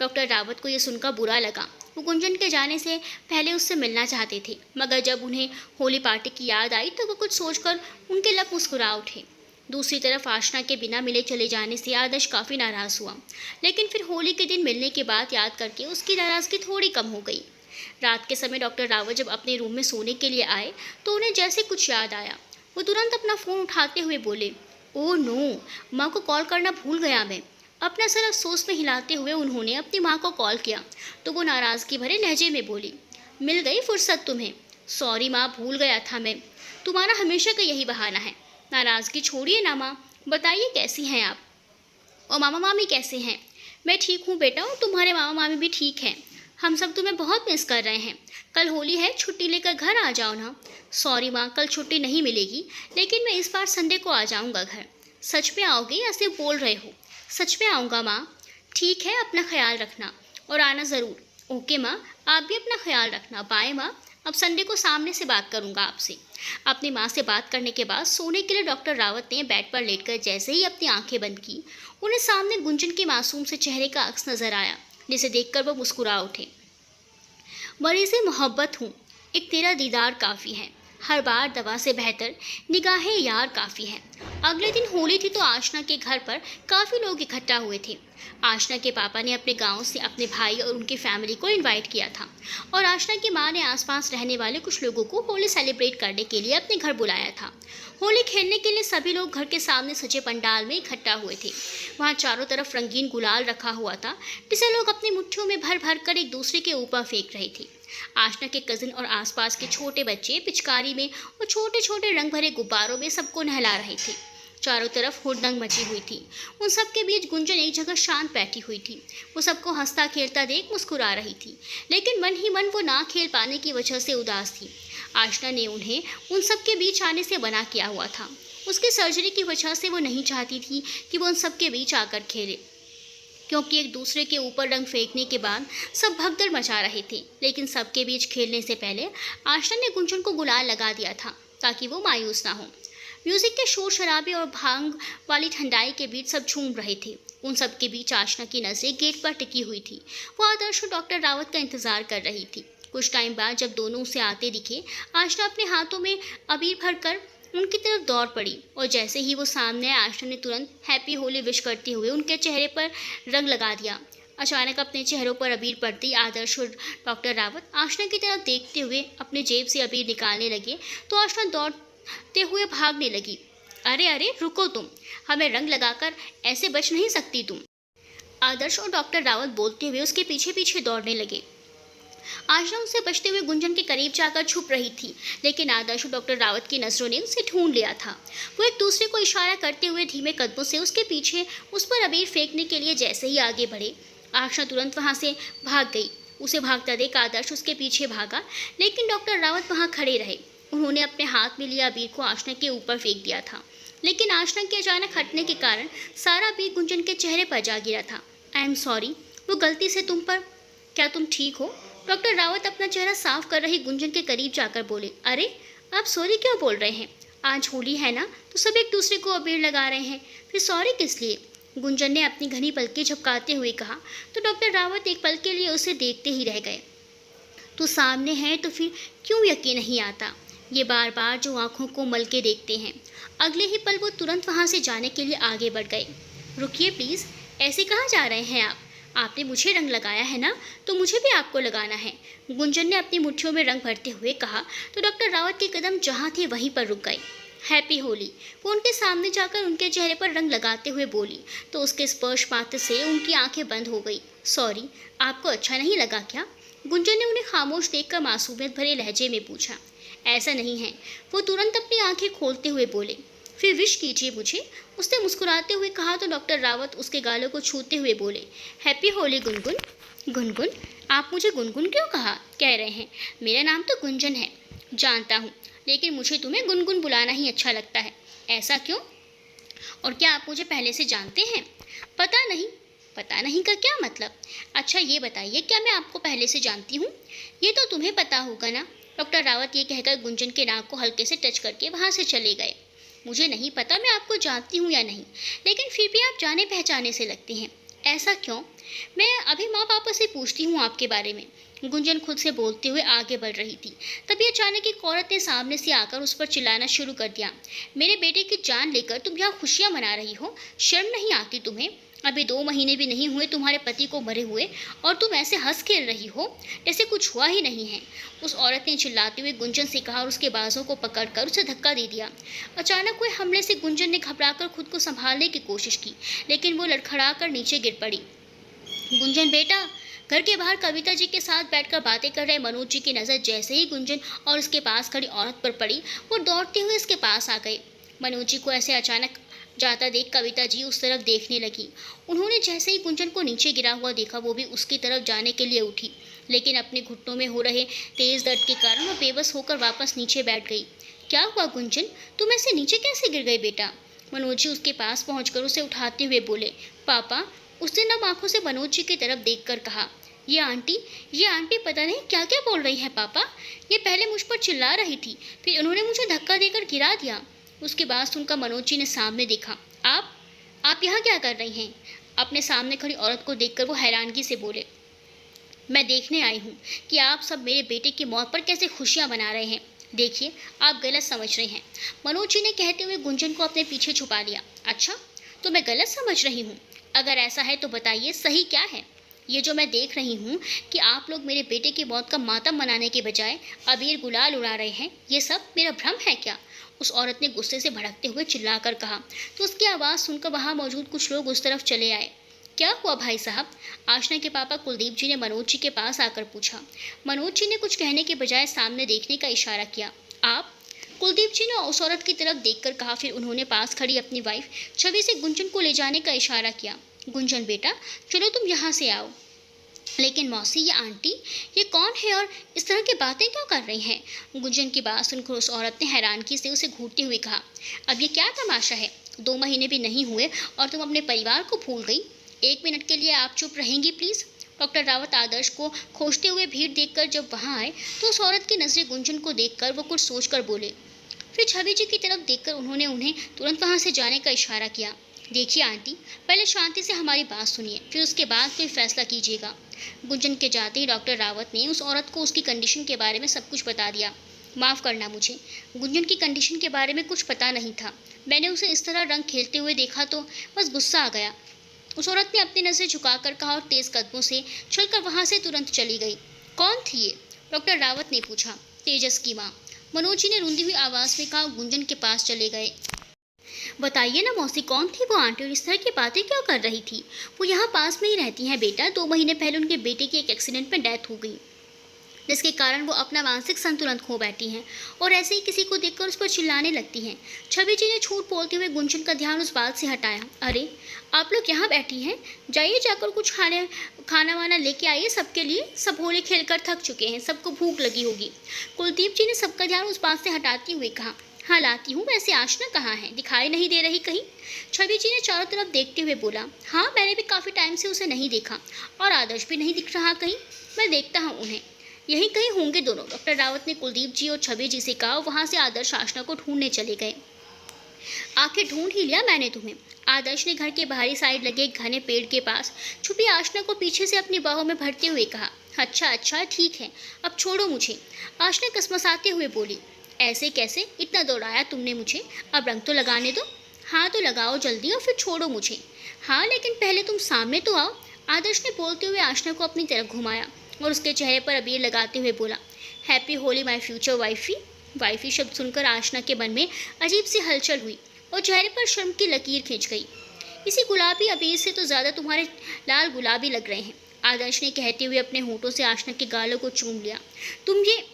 डॉक्टर रावत को यह सुनकर बुरा लगा। वो गुंजन के जाने से पहले उससे मिलना चाहते थे, मगर जब उन्हें होली पार्टी की याद आई तो वो कुछ सोचकर उनके लब मुस्कुरा उठे। दूसरी तरफ आशना के बिना मिले चले जाने से आदर्श काफ़ी नाराज़ हुआ, लेकिन फिर होली के दिन मिलने के बाद याद करके उसकी नाराज़गी थोड़ी कम हो गई। रात के समय डॉक्टर रावत जब अपने रूम में सोने के लिए आए तो उन्हें जैसे कुछ याद आया। वो तुरंत अपना फ़ोन उठाते हुए बोले, ओह नो, माँ को कॉल करना भूल गया मैं। अपना सर अफसोस में हिलाते हुए उन्होंने अपनी माँ को कॉल किया तो वो नाराज़गी भरे लहजे में बोली, मिल गई फुर्सत तुम्हें? सॉरी माँ, भूल गया था मैं। तुम्हारा हमेशा का यही बहाना है। नाराज़गी छोड़िए ना माँ, बताइए कैसी हैं आप, और मामा मामी कैसे हैं? मैं ठीक हूँ बेटा, और तुम्हारे मामा मामी भी ठीक हैं। हम सब तुम्हें बहुत मिस कर रहे हैं। कल होली है, छुट्टी लेकर घर आ जाओ ना। सॉरी माँ, कल छुट्टी नहीं मिलेगी, लेकिन मैं इस बार संडे को आ जाऊँगा घर। सच में आओगे या सिर्फ बोल रहे हो? सच में आऊँगा माँ। ठीक है, अपना ख्याल रखना और आना ज़रूर। ओके माँ, आप भी अपना ख्याल रखना। बाय माँ। अब संडे को सामने से बात करूँगा आपसे। अपनी माँ से बात करने के बाद सोने के लिए डॉक्टर रावत ने बेड पर लेटकर जैसे ही अपनी आंखें बंद की, उन्हें सामने गुंजन के मासूम से चेहरे का अक्स नजर आया, जिसे देखकर वो मुस्कुरा उठे। मरीज़ मोहब्बत हूँ, एक तेरा दीदार काफ़ी है, हर बार दवा से बेहतर निगाहें यार काफ़ी है। अगले दिन होली थी तो आशना के घर पर काफ़ी लोग इकट्ठा हुए थे। आशना के पापा ने अपने गांव से अपने भाई और उनकी फैमिली को इनवाइट किया था, और आशना की मां ने आसपास रहने वाले कुछ लोगों को होली सेलिब्रेट करने के लिए अपने घर बुलाया था। होली खेलने के लिए सभी लोग घर के सामने सजे पंडाल में इकट्ठा हुए थे। वहाँ चारों तरफ रंगीन गुलाल रखा हुआ था, जिसे लोग अपनी मुट्ठियों में भर भर कर एक दूसरे के ऊपर फेंक रहे थे। आशना के कजिन और आसपास के छोटे बच्चे पिचकारी में और छोटे छोटे रंग भरे गुब्बारों में सबको नहला रहे थे। चारों तरफ हुड़दंग मची हुई थी। उन सब के बीच गुंजन एक जगह शांत बैठी हुई थी। वो सबको हंसता खेलता देख मुस्कुरा रही थी, लेकिन मन ही मन वो ना खेल पाने की वजह से उदास थी। आशना ने उन्हें उन सब के बीच आने से मना किया हुआ था। उसकी सर्जरी की वजह से वो नहीं चाहती थी कि वो उन सब के बीच आकर खेले, क्योंकि एक दूसरे के ऊपर रंग फेंकने के बाद सब भगदड़ मचा रहे थे। लेकिन सबके बीच खेलने से पहले आशना ने गुंजन को गुलाल लगा दिया था ताकि वो मायूस ना हो। म्यूजिक के शोर शराबे और भांग वाली ठंडाई के बीच सब झूम रहे थे। उन सब के बीच आशना की नजरें गेट पर टिकी हुई थी। वो आदर्श और डॉक्टर रावत का इंतजार कर रही थी। कुछ टाइम बाद जब दोनों उसे आते दिखे, आशना अपने हाथों में अबीर भरकर उनकी तरफ दौड़ पड़ी, और जैसे ही वो सामने आए आशना ने तुरंत हैप्पी होली विश करते हुए उनके चेहरे पर रंग लगा दिया। अचानक अपने चेहरों पर अबीर पड़ती आदर्श और डॉक्टर रावत आशना की तरफ देखते हुए अपने जेब से अबीर निकालने लगे तो आशना दौड़ते हुए भागने लगी। अरे अरे रुको तुम, हमें रंग लगाकर ऐसे बच नहीं सकती तुम। आदर्श और डॉक्टर रावत बोलते हुए उसके पीछे पीछे दौड़ने लगे। आशना उनसे बचते हुए गुंजन के करीब जाकर छुप रही थी, लेकिन आदर्श और डॉक्टर रावत की नजरों ने उसे ढूंढ लिया था। वो एक दूसरे को इशारा करते हुए धीमे कदमों से उसके पीछे उस पर अबीर फेंकने के लिए जैसे ही आगे बढ़े, आशना तुरंत वहां से भाग गई। उसे भागता देख आदर्श उसके पीछे भागा, लेकिन डॉक्टर रावत वहां खड़े रहे। उन्होंने अपने हाथ में लिया अबीर को आशना के ऊपर फेंक दिया था, लेकिन आशना के अचानक हटने के कारण सारा अबीर गुंजन के चेहरे पर जा गिरा था। आई एम सॉरी, वो गलती से तुम पर। क्या तुम ठीक हो? डॉक्टर रावत अपना चेहरा साफ कर रही गुंजन के करीब जाकर बोले, अरे आप सॉरी क्यों बोल रहे हैं? आज होली है ना, तो सब एक दूसरे को अबीर लगा रहे हैं, फिर सॉरी किस लिए? गुंजन ने अपनी घनी पलकें झपकाते हुए कहा तो डॉक्टर रावत एक पल के लिए उसे देखते ही रह गए। तो सामने है तो फिर क्यों यकीन नहीं आता? ये बार बार जो आंखों को मल के देखते हैं। अगले ही पल वो तुरंत वहाँ से जाने के लिए आगे बढ़ गए। रुकिए प्लीज़, ऐसे कहाँ जा रहे हैं आप? आपने मुझे रंग लगाया है ना, तो मुझे भी आपको लगाना है। गुंजन ने अपनी मुट्ठियों में रंग भरते हुए कहा तो डॉक्टर रावत के कदम जहाँ थे वहीं पर रुक गए। हैप्पी होली, वो उनके सामने जाकर उनके चेहरे पर रंग लगाते हुए बोली तो उसके स्पर्श मात्र से उनकी आंखें बंद हो गई। सॉरी, आपको अच्छा नहीं लगा क्या? गुंजन ने उन्हें खामोश देखकर मासूमियत भरे लहजे में पूछा। ऐसा नहीं है, वो तुरंत अपनी आंखें खोलते हुए बोले। फिर विश कीजिए मुझे, उसने मुस्कुराते हुए कहा तो डॉक्टर रावत उसके गालों को छूते हुए बोले, हैप्पी होली गुनगुन। गुनगुन? आप मुझे गुनगुन क्यों कह रहे हैं? मेरा नाम तो गुंजन है। जानता हूँ, लेकिन मुझे तुम्हें गुनगुन बुलाना ही अच्छा लगता है। ऐसा क्यों? और क्या आप मुझे पहले से जानते हैं? पता नहीं, पता नहीं का क्या मतलब? अच्छा ये बताइए, क्या मैं आपको पहले से जानती हूँ? ये तो तुम्हें पता होगा ना। डॉक्टर रावत ये कहकर गुंजन के नाक को हल्के से टच करके वहाँ से चले गए। मुझे नहीं पता मैं आपको जानती हूँ या नहीं, लेकिन फिर भी आप जाने पहचाने से लगती हैं। ऐसा क्यों? मैं अभी माँ पापा से पूछती हूँ आपके बारे में। गुंजन खुद से बोलते हुए आगे बढ़ रही थी, तभी अचानक एक औरत ने सामने से आकर उस पर चिल्लाना शुरू कर दिया। मेरे बेटे की जान लेकर तुम यहाँ खुशियाँ मना रही हो? शर्म नहीं आती तुम्हें? अभी 2 महीने भी नहीं हुए तुम्हारे पति को मरे हुए, और तुम ऐसे हंस खेल रही हो जैसे कुछ हुआ ही नहीं है। उस औरत ने चिल्लाते हुए गुंजन से कहा और उसके बाजों को पकड़कर उसे धक्का दे दिया। अचानक हुए हमले से गुंजन ने घबराकर खुद को संभालने की कोशिश की, लेकिन वो लड़खड़ाकर नीचे गिर पड़ी। गुंजन बेटा! घर के बाहर कविता जी के साथ बैठकर बातें कर रहे मनोज जी की नज़र जैसे ही गुंजन और उसके पास खड़ी औरत पर पड़ी, वो दौड़ते हुए इसके पास आ गए। मनोज जी को ऐसे अचानक जाता देख कविता जी उस तरफ देखने लगी। उन्होंने जैसे ही गुंजन को नीचे गिरा हुआ देखा, वो भी उसकी तरफ जाने के लिए उठी, लेकिन अपने घुटनों में हो रहे तेज दर्द के कारण वो बेबस होकर वापस नीचे बैठ गई। क्या हुआ गुंजन? तुम ऐसे नीचे कैसे गिर गई बेटा? मनोज जी उसके पास पहुंचकर उसे उठाते हुए बोले। पापा! उसने नम आंखों से मनोज जी की तरफ देखकर कहा। ये आंटी पता नहीं क्या क्या बोल रही है पापा। ये पहले मुझ पर चिल्ला रही थी, फिर उन्होंने मुझे धक्का देकर गिरा दिया। उसकी बात सुनकर मनोज जी ने सामने देखा। आप यहाँ क्या कर रही हैं? अपने सामने खड़ी औरत को देखकर वो हैरानगी से बोले। मैं देखने आई हूँ कि आप सब मेरे बेटे की मौत पर कैसे खुशियाँ मना रहे हैं। देखिए, आप गलत समझ रहे हैं। मनोज जी ने कहते हुए गुंजन को अपने पीछे छुपा लिया। अच्छा, तो मैं गलत समझ रही हूँ? अगर ऐसा है तो बताइए सही क्या है? ये जो मैं देख रही हूँ कि आप लोग मेरे बेटे की मौत का मातम मनाने के बजाय अबीर गुलाल उड़ा रहे हैं, ये सब मेरा भ्रम है क्या? उस औरत ने गुस्से से भड़कते हुए चिल्लाकर कहा। तो उसकी आवाज़ सुनकर वहाँ मौजूद कुछ लोग उस तरफ चले आए। क्या हुआ भाई साहब? आशना के पापा कुलदीप जी ने मनोज जी के पास आकर पूछा। मनोज जी ने कुछ कहने के बजाय सामने देखने का इशारा किया। आप? कुलदीप जी ने उस औरत की तरफ देखकर कहा, फिर उन्होंने पास खड़ी अपनी वाइफ छवि से गुंजन को ले जाने का इशारा किया। गुंजन बेटा, चलो तुम यहाँ से आओ। लेकिन मौसी, ये आंटी, ये कौन है और इस तरह की बातें क्यों कर रही हैं? गुंजन की बात सुनकर उस औरत ने हैरानगी से उसे घूरते हुए कहा। अब ये क्या तमाशा है? 2 महीने भी नहीं हुए और तुम अपने परिवार को भूल गई? 1 मिनट के लिए आप चुप रहेंगी प्लीज़? डॉक्टर रावत आदर्श को खोजते हुए भीड़ देखकर जब वहाँ आए तो उस औरत की नज़रें गुंजन को देखकर वो कुछ सोचकर बोले। फिर छवि जी की तरफ देखकर उन्होंने उन्हें तुरंत वहाँ से जाने का इशारा किया। देखिए आंटी, पहले शांति से हमारी बात सुनिए, फिर उसके बाद कोई फैसला कीजिएगा। गुंजन के जाते ही डॉक्टर रावत ने उस औरत को उसकी कंडीशन के बारे में सब कुछ बता दिया। माफ़ करना मुझे, गुंजन की कंडीशन के बारे में कुछ पता नहीं था। मैंने उसे इस तरह रंग खेलते हुए देखा तो बस गुस्सा आ गया। उस औरत ने अपनी नज़रें झुकाकर कहा और तेज़ कदमों से चलकर वहाँ से तुरंत चली गई। कौन थी ये? डॉक्टर रावत ने पूछा। तेजस की माँ, मनोज जी ने रूंधी हुई आवाज़ में कहा। गुंजन के पास चले गए। बताइए ना मौसी, कौन थी वो आंटी और इस तरह की बातें क्यों कर रही थी? वो यहाँ पास में ही रहती हैं बेटा। 2 महीने पहले उनके बेटे की एक एक्सीडेंट में डेथ हो गई, जिसके कारण वो अपना मानसिक संतुलन खो बैठी हैं और ऐसे ही किसी को देखकर उस पर चिल्लाने लगती हैं। छवि जी ने झूठ बोलते हुए गुंजन का ध्यान उस बात से हटाया। अरे, आप लोग यहाँ बैठी हैं, जाइए जाकर कुछ खाना वाना लेके आइए सबके लिए। सब होली खेलकर थक चुके हैं, सबको भूख लगी होगी। कुलदीप जी ने सबका ध्यान उस बात से हटाते हुए कहा। हाँ लाती हूँ, वैसे आशना कहाँ है? दिखाई नहीं दे रही कहीं? छवि जी ने चारों तरफ देखते हुए बोला। हाँ, मैंने भी काफ़ी टाइम से उसे नहीं देखा और आदर्श भी नहीं दिख रहा कहीं। मैं देखता हूँ उन्हें, यहीं कहीं होंगे दोनों। डॉक्टर रावत ने कुलदीप जी और छवि जी से कहा। वहाँ से आदर्श आशना को ढूंढने चले गए। आखिर ढूंढ ही लिया मैंने तुम्हें। आदर्श ने घर के बाहरी साइड लगे एक घने पेड़ के पास छुपी आशना को पीछे से अपनी बाहों में भरते हुए कहा। अच्छा ठीक है, अब छोड़ो मुझे। आशना कसमसाते हुए बोली। ऐसे कैसे? इतना दौड़ाया तुमने मुझे, अब रंग तो लगाने दो। हाँ तो लगाओ जल्दी और फिर छोड़ो मुझे। हाँ लेकिन पहले तुम सामने तो आओ। आदर्श ने बोलते हुए आशना को अपनी तरफ घुमाया और उसके चेहरे पर अबीर लगाते हुए बोला। Happy Holi my future wifey. Wifey शब्द सुनकर आशना के मन में अजीब सी हलचल हुई और चेहरे पर शर्म की लकीर खींच गई। इसी गुलाबी अबीर से तो ज़्यादा तुम्हारे लाल गुलाबी लग रहे हैं, आदर्श ने कहते हुए अपने होठों से आशना के गालों को चूम लिया। तुम ये?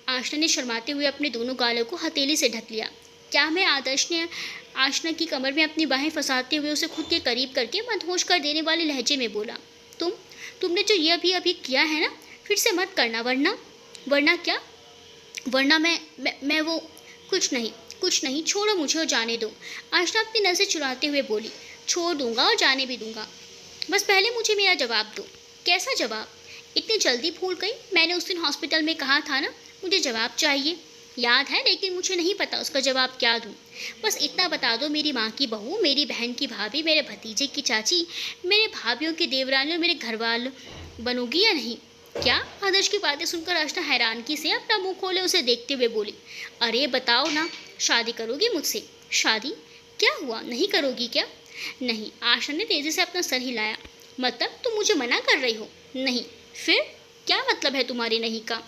आशना ने शर्माते हुए अपने दोनों गालों को हथेली से ढक लिया। क्या मैं? आदर्श ने आशना की कमर में अपनी बाहें फंसाते हुए उसे खुद के करीब करके मदहोश कर देने वाले लहजे में बोला। तुमने जो ये अभी किया है ना, फिर से मत करना, वरना क्या? वरना मैं वो कुछ नहीं, छोड़ो मुझे और जाने दो। आशना अपनी नज़र चुराते हुए बोली। छोड़ दूंगा और जाने भी दूंगा। बस पहले मुझे मेरा जवाब दो। कैसा जवाब? इतनी जल्दी भूल गई? मैंने उस दिन हॉस्पिटल में कहा था ना, मुझे जवाब चाहिए। याद है, लेकिन मुझे नहीं पता उसका जवाब क्या दूँ। बस इतना बता दो, मेरी माँ की बहू, मेरी बहन की भाभी, मेरे भतीजे की चाची, मेरे भाभीियों की देवरानी और मेरे घर वाले बनोगी या नहीं? क्या? आदर्श की बातें सुनकर आशना हैरानगी से अपना मुंह खोले उसे देखते हुए बोली, अरे बताओ ना, शादी करोगी मुझसे? शादी? क्या हुआ, नहीं करोगी क्या? नहीं। आशना ने तेजी से अपना सर हिलाया। मतलब तुम मुझे मना कर रही हो? नहीं। फिर क्या मतलब है तुम्हारे नहीं का?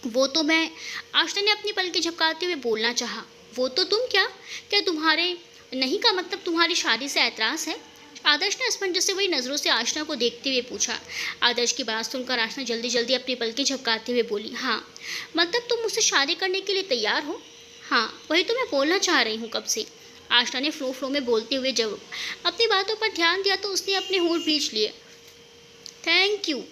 वो तो मैं, आशना ने अपनी पलकें झपकाते हुए बोलना चाहा। वो तो तुम क्या? क्या तुम्हारे नहीं का मतलब तुम्हारी शादी से ऐतराज़ है? आदर्श ने असमंजस से वही नज़रों से आशना को देखते हुए पूछा। आदर्श की बात सुनकर आशना जल्दी जल्दी अपनी पलकें झपकाते हुए बोली, हाँ। मतलब तुम मुझसे शादी करने के लिए तैयार हो? हाँ, वही तो मैं बोलना चाह रही हूँ कब से। आशना ने फ्लो फ्लो में बोलते हुए जब अपनी बातों पर ध्यान दिया तो उसने अपने होंठ भींच लिए। Thank you.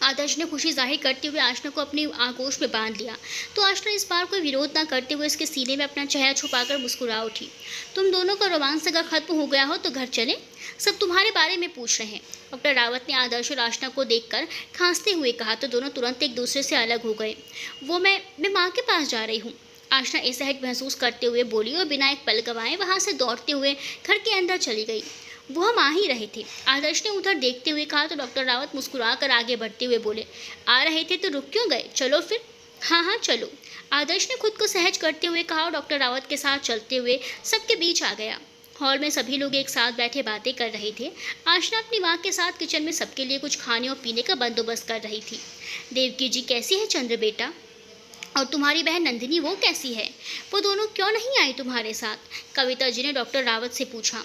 आदर्श ने खुशी जाहिर करते हुए आशना को अपनी आगोश में बांध लिया तो आशना इस बार कोई विरोध न करते हुए उसके सीने में अपना चेहरा छुपाकर मुस्कुरा उठी। तुम दोनों का रोमांस अगर खत्म हो गया हो तो घर चले, सब तुम्हारे बारे में पूछ रहे हैं। डॉक्टर रावत ने आदर्श और आशना को देखकर खांसते हुए कहा तो दोनों तुरंत एक दूसरे से अलग हो गए। वो मैं माँ के पास जा रही हूँ, आशना असहज महसूस करते हुए बोली और बिना एक पल गंवाए वहाँ से दौड़ते हुए घर के अंदर चली गई। वो हम आ ही रहे थे, आदर्श ने उधर देखते हुए कहा तो डॉक्टर रावत मुस्कुरा कर आगे बढ़ते हुए बोले, आ रहे थे तो रुक क्यों गए, चलो फिर। हाँ हाँ चलो, आदर्श ने खुद को सहज करते हुए कहा और डॉक्टर रावत के साथ चलते हुए सबके बीच आ गया। हॉल में सभी लोग एक साथ बैठे बातें कर रहे थे। आशना अपनी माँ के साथ किचन में सबके लिए कुछ खाने और पीने का बंदोबस्त कर रही थी। देवकी जी कैसी है चंद्र बेटा? और तुम्हारी बहन नंदिनी वो कैसी है? वो दोनों क्यों नहीं आई तुम्हारे साथ? कविता जी ने डॉक्टर रावत से पूछा।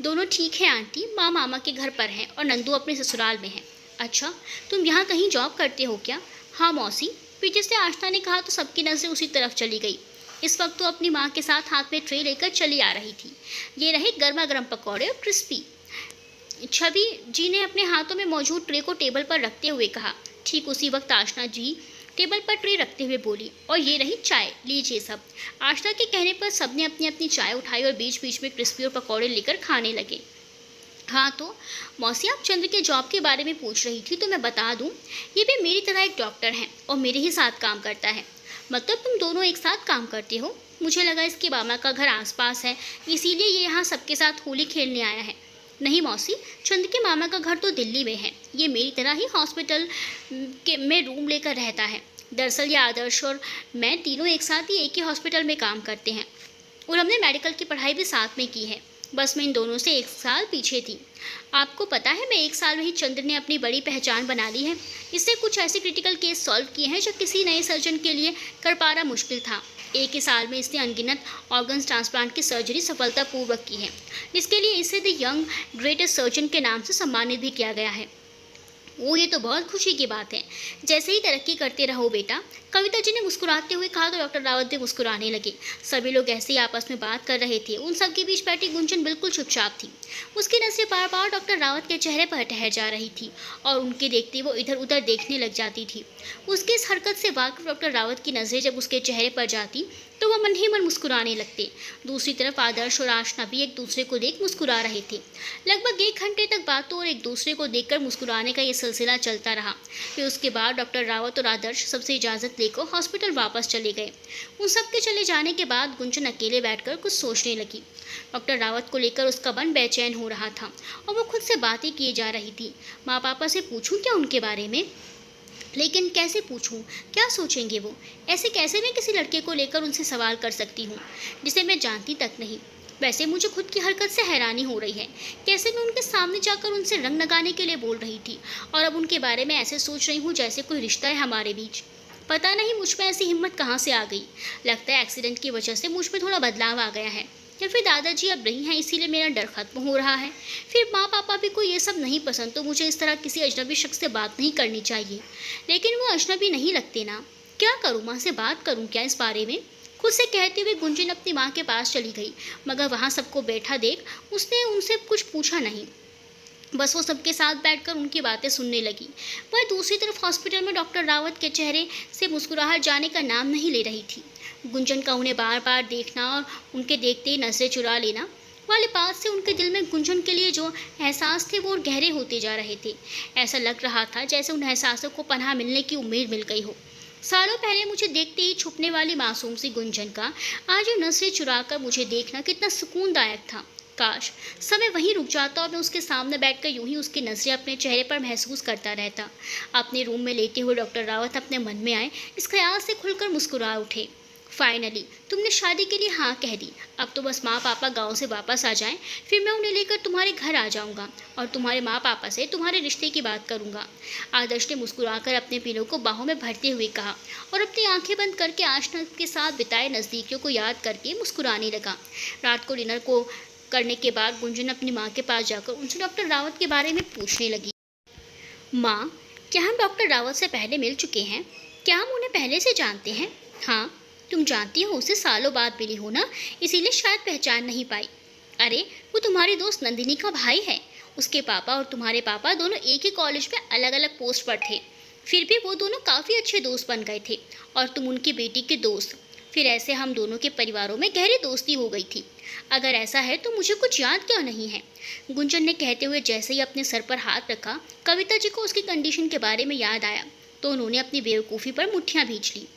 दोनों ठीक है आंटी, माँ मामा के घर पर हैं और नंदू अपने ससुराल में है। अच्छा, तुम यहाँ कहीं जॉब करते हो क्या? हाँ मौसी, पीछे से आशना ने कहा तो सबकी नज़रें उसी तरफ चली गई। इस वक्त तो अपनी माँ के साथ हाथ में ट्रे लेकर चली आ रही थी। ये रहे गर्मा गर्म पकौड़े और क्रिस्पी। छवि जी ने अपने हाथों में मौजूद ट्रे को टेबल पर रखते हुए कहा। ठीक उसी वक्त आशना जी टेबल पर ट्रे रखते हुए बोली, और ये रही चाय, लीजिए सब। आशना के कहने पर सबने अपनी अपनी चाय उठाई और बीच बीच में क्रिस्पी और पकौड़े लेकर खाने लगे। हाँ तो मौसी, आप चंद्र के जॉब के बारे में पूछ रही थी तो मैं बता दूं, ये भी मेरी तरह एक डॉक्टर है और मेरे ही साथ काम करता है। मतलब तुम दोनों एक साथ काम करते हो? मुझे लगा इसके मामा का घर आसपास है, इसीलिए ये यहाँ सबके साथ होली खेलने आया है। नहीं मौसी, चंद्र के मामा का घर तो दिल्ली में है। ये मेरी तरह ही हॉस्पिटल के में रूम लेकर रहता है। दरअसल ये आदर्श और मैं तीनों एक साथ ही एक ही हॉस्पिटल में काम करते हैं और हमने मेडिकल की पढ़ाई भी साथ में की है। बस मैं इन दोनों से 1 साल पीछे थी। आपको पता है, मैं 1 साल में ही चंद्र ने अपनी बड़ी पहचान बना ली है। इससे कुछ ऐसे क्रिटिकल केस सॉल्व किए हैं जो किसी नए सर्जन के लिए कर पाना मुश्किल था। 1 ही साल में इसने अनगिनत ऑर्गन्स ट्रांसप्लांट की सर्जरी सफलतापूर्वक की है, जिसके लिए इसे द यंग ग्रेटेस्ट सर्जन के नाम से सम्मानित भी किया गया है। वो ये तो बहुत खुशी की बात है। जैसे ही तरक्की करते रहो बेटा, कविता जी ने मुस्कुराते हुए कहा तो डॉक्टर रावत भी मुस्कुराने लगे। सभी लोग ऐसे ही आपस में बात कर रहे थे। उन सबके बीच बैठी गुंजन बिल्कुल चुपचाप थी। उसकी नजरें बार बार डॉक्टर रावत के चेहरे पर ठहर जा रही थी और उनके देखते वो इधर उधर देखने लग जाती थी। उसकी इस हरकत से वाकिफ डॉक्टर रावत की नज़रें जब उसके चेहरे पर जाती तो वह मन ही मन मुस्कुराने लगते। दूसरी तरफ आदर्श और आशना भी एक दूसरे को देख मुस्कुरा रहे थे। लगभग 1 घंटे तक बातों और एक दूसरे को देखकर मुस्कुराने का ये सिलसिला चलता रहा। फिर उसके बाद डॉक्टर रावत और आदर्श सबसे इजाज़त लेकर हॉस्पिटल वापस चले गए। उन सबके चले जाने के बाद गुंजन अकेले बैठकर कुछ सोचने लगी। डॉक्टर रावत को लेकर उसका मन बेचैन हो रहा था और वो खुद से बातें किए जा रही थी। माँ पापा से पूछूं क्या उनके बारे में? लेकिन कैसे पूछूं? क्या सोचेंगे वो? ऐसे कैसे मैं किसी लड़के को लेकर उनसे सवाल कर सकती हूँ जिसे मैं जानती तक नहीं? वैसे मुझे खुद की हरकत से हैरानी हो रही है। कैसे मैं उनके सामने जाकर उनसे रंग लगाने के लिए बोल रही थी और अब उनके बारे में ऐसे सोच रही हूँ जैसे कोई रिश्ता है हमारे बीच। पता नहीं मुझ में ऐसी हिम्मत कहाँ से आ गई। लगता है एक्सीडेंट की वजह से मुझ में थोड़ा बदलाव आ गया है, या फिर दादाजी अब नहीं हैं इसीलिए मेरा डर खत्म हो रहा है। फिर माँ पापा भी को ये सब नहीं पसंद तो मुझे इस तरह किसी अजनबी शख्स से बात नहीं करनी चाहिए। लेकिन वो अजनबी नहीं लगते ना। क्या करूँ, माँ से बात करूँ क्या इस बारे में? खुद से कहते हुए गुंजन अपनी माँ के पास चली गई, मगर वहाँ सबको बैठा देख उसने उनसे कुछ पूछा नहीं। बस वो सबके साथ बैठकर उनकी बातें सुनने लगी। वह दूसरी तरफ हॉस्पिटल में डॉक्टर रावत के चेहरे से मुस्कुराहट जाने का नाम नहीं ले रही थी। गुंजन का उन्हें बार बार देखना और उनके देखते ही नजरें चुरा लेना वाली बात से उनके दिल में गुंजन के लिए जो एहसास थे वो और गहरे होते जा रहे थे। ऐसा लग रहा था जैसे उन एहसासों को पनाह मिलने की उम्मीद मिल गई हो। सालों पहले मुझे देखते ही छुपने वाली मासूम सी गुंजन का आज वो नजरें चुराकर मुझे देखना कितना सुकूनदायक था। काश समय वहीं रुक जाता और मैं उसके सामने बैठकर यूं ही उसकी नजरें अपने चेहरे पर महसूस करता रहता। अपने रूम में लेटे हुए डॉक्टर रावत अपने मन में आए इस ख्याल से खुलकर मुस्कुरा उठे। फाइनली तुमने शादी के लिए हाँ कह दी। अब तो बस माँ पापा गांव से वापस आ जाएं, फिर मैं उन्हें लेकर तुम्हारे घर आ जाऊंगा और तुम्हारे माँ पापा से तुम्हारे रिश्ते की बात करूंगा। आदर्श ने मुस्कुराकर अपने पिलो को बाहों में भरते हुए कहा और अपनी आंखें बंद करके आशना के साथ बिताए नज़दीकियों को याद करके मुस्कुराने लगा। रात को डिनर को करने के बाद गुंजन अपनी माँ के पास जाकर उनसे डॉक्टर रावत के बारे में पूछने लगी। माँ, क्या हम डॉक्टर रावत से पहले मिल चुके हैं? क्या हम उन्हें पहले से जानते हैं? हाँ, तुम जानती हो उसे सालों बाद मिली हो ना, इसीलिए शायद पहचान नहीं पाई। अरे वो तुम्हारी दोस्त नंदिनी का भाई है। उसके पापा और तुम्हारे पापा दोनों एक ही कॉलेज में अलग अलग पोस्ट पर थे, फिर भी वो दोनों काफ़ी अच्छे दोस्त बन गए थे और तुम उनकी बेटी के दोस्त। फिर ऐसे हम दोनों के परिवारों में गहरी दोस्ती हो गई थी। अगर ऐसा है तो मुझे कुछ याद क्यों नहीं है? गुंजन ने कहते हुए जैसे ही अपने सर पर हाथ रखा, कविता जी को उसकी कंडीशन के बारे में याद आया तो उन्होंने अपनी बेवकूफ़ी पर मुट्ठियाँ भींच ली।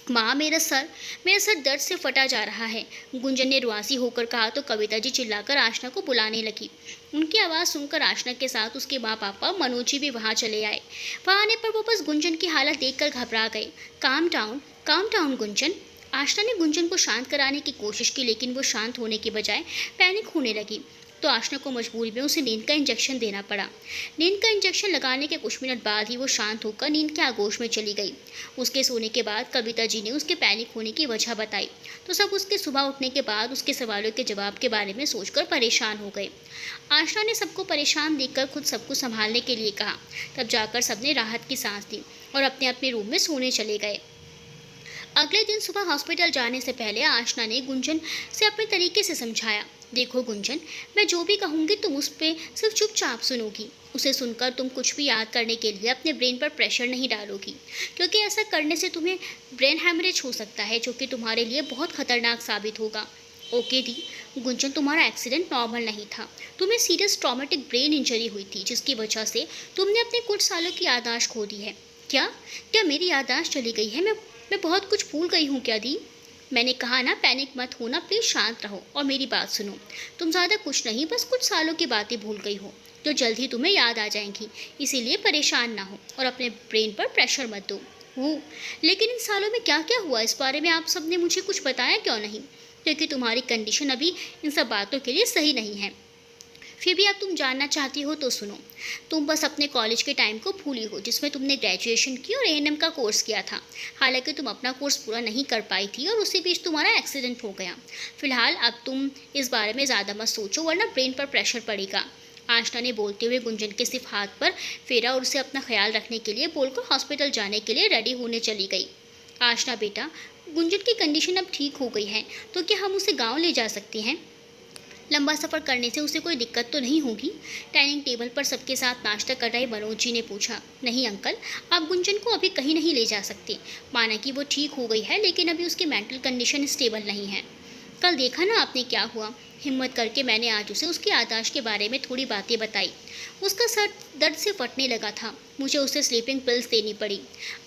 माँ, मेरा सर दर्द से फटा जा रहा है, गुंजन ने रुआसी होकर कहा तो कविता जी चिल्लाकर आशना को बुलाने लगी। उनकी आवाज़ सुनकर आशना के साथ उसके माँ पापा मनोज जी भी वहाँ चले आए। वहाँ आने पर वो बस गुंजन की हालत देखकर घबरा गए। Calm down Gunjan. आशना ने गुंजन को शांत कराने की कोशिश की, लेकिन वो शांत होने के बजाय पैनिक होने लगी तो आशना को मजबूरी में उसे नींद का इंजेक्शन देना पड़ा। नींद का इंजेक्शन लगाने के कुछ मिनट बाद ही वो शांत होकर नींद के आगोश में चली गई। उसके सोने के बाद कविता जी ने उसके पैनिक होने की वजह बताई तो सब उसके सुबह उठने के बाद उसके सवालों के जवाब के बारे में सोचकर परेशान हो गए। आशना ने सबको परेशान देखकर खुद सबको संभालने के लिए कहा। तब जाकर सबने राहत की सांस ली और अपने अपने रूम में सोने चले गए। अगले दिन सुबह हॉस्पिटल जाने से पहले आशना ने गुंजन से अपने तरीके से समझाया। देखो गुंजन, मैं जो भी कहूँगी तुम उस पर सिर्फ चुपचाप सुनोगी। उसे सुनकर तुम कुछ भी याद करने के लिए अपने ब्रेन पर प्रेशर नहीं डालोगी, क्योंकि ऐसा करने से तुम्हें ब्रेन हैमरेज हो सकता है जो कि तुम्हारे लिए बहुत खतरनाक साबित होगा। ओके दी। गुंजन, तुम्हारा एक्सीडेंट नॉर्मल नहीं था, तुम्हें सीरियस ट्रॉमेटिक ब्रेन इंजरी हुई थी जिसकी वजह से तुमने अपने कुछ सालों की याददाश्त खो दी है। क्या क्या मेरी याददाश्त चली गई है? मैं बहुत कुछ भूल गई हूँ क्या दी? मैंने कहा ना, पैनिक मत होना, प्लीज़ शांत रहो और मेरी बात सुनो। तुम ज़्यादा कुछ नहीं, बस कुछ सालों की बातें भूल गई हो जो जल्द ही तुम्हें याद आ जाएंगी, इसीलिए परेशान ना हो और अपने ब्रेन पर प्रेशर मत दो। वो लेकिन इन सालों में क्या क्या हुआ, इस बारे में आप सबने मुझे कुछ बताया क्यों नहीं? क्योंकि तुम्हारी कंडीशन अभी इन सब बातों के लिए सही नहीं है। फिर भी अब तुम जानना चाहती हो तो सुनो। तुम बस अपने कॉलेज के टाइम को भूली हो जिसमें तुमने ग्रेजुएशन की और एएनएम का कोर्स किया था। हालांकि तुम अपना कोर्स पूरा नहीं कर पाई थी और उसी बीच तुम्हारा एक्सीडेंट हो गया। फिलहाल अब तुम इस बारे में ज़्यादा मत सोचो वरना ब्रेन पर प्रेशर पड़ेगा। आशना ने बोलते हुए गुंजन के सिर्फ हाथ पर फेरा और उसे अपना ख्याल रखने के लिए बोलकर हॉस्पिटल जाने के लिए रेडी होने चली गई। आशना बेटा, गुंजन की कंडीशन अब ठीक हो गई है तो क्या हम उसे गाँव ले जा सकते हैं? लंबा सफ़र करने से उसे कोई दिक्कत तो नहीं होगी? डाइनिंग टेबल पर सबके साथ नाश्ता कर रहे मनोज जी ने पूछा। नहीं अंकल, आप गुंजन को अभी कहीं नहीं ले जा सकते। माना कि वो ठीक हो गई है लेकिन अभी उसकी मेंटल कंडीशन स्टेबल नहीं है। कल देखा ना आपने क्या हुआ। हिम्मत करके मैंने आज उसे उसकी याददाश्त के बारे में थोड़ी बातें बताई। उसका सर दर्द से फटने लगा था, मुझे उसे स्लीपिंग पिल्स देनी पड़ी।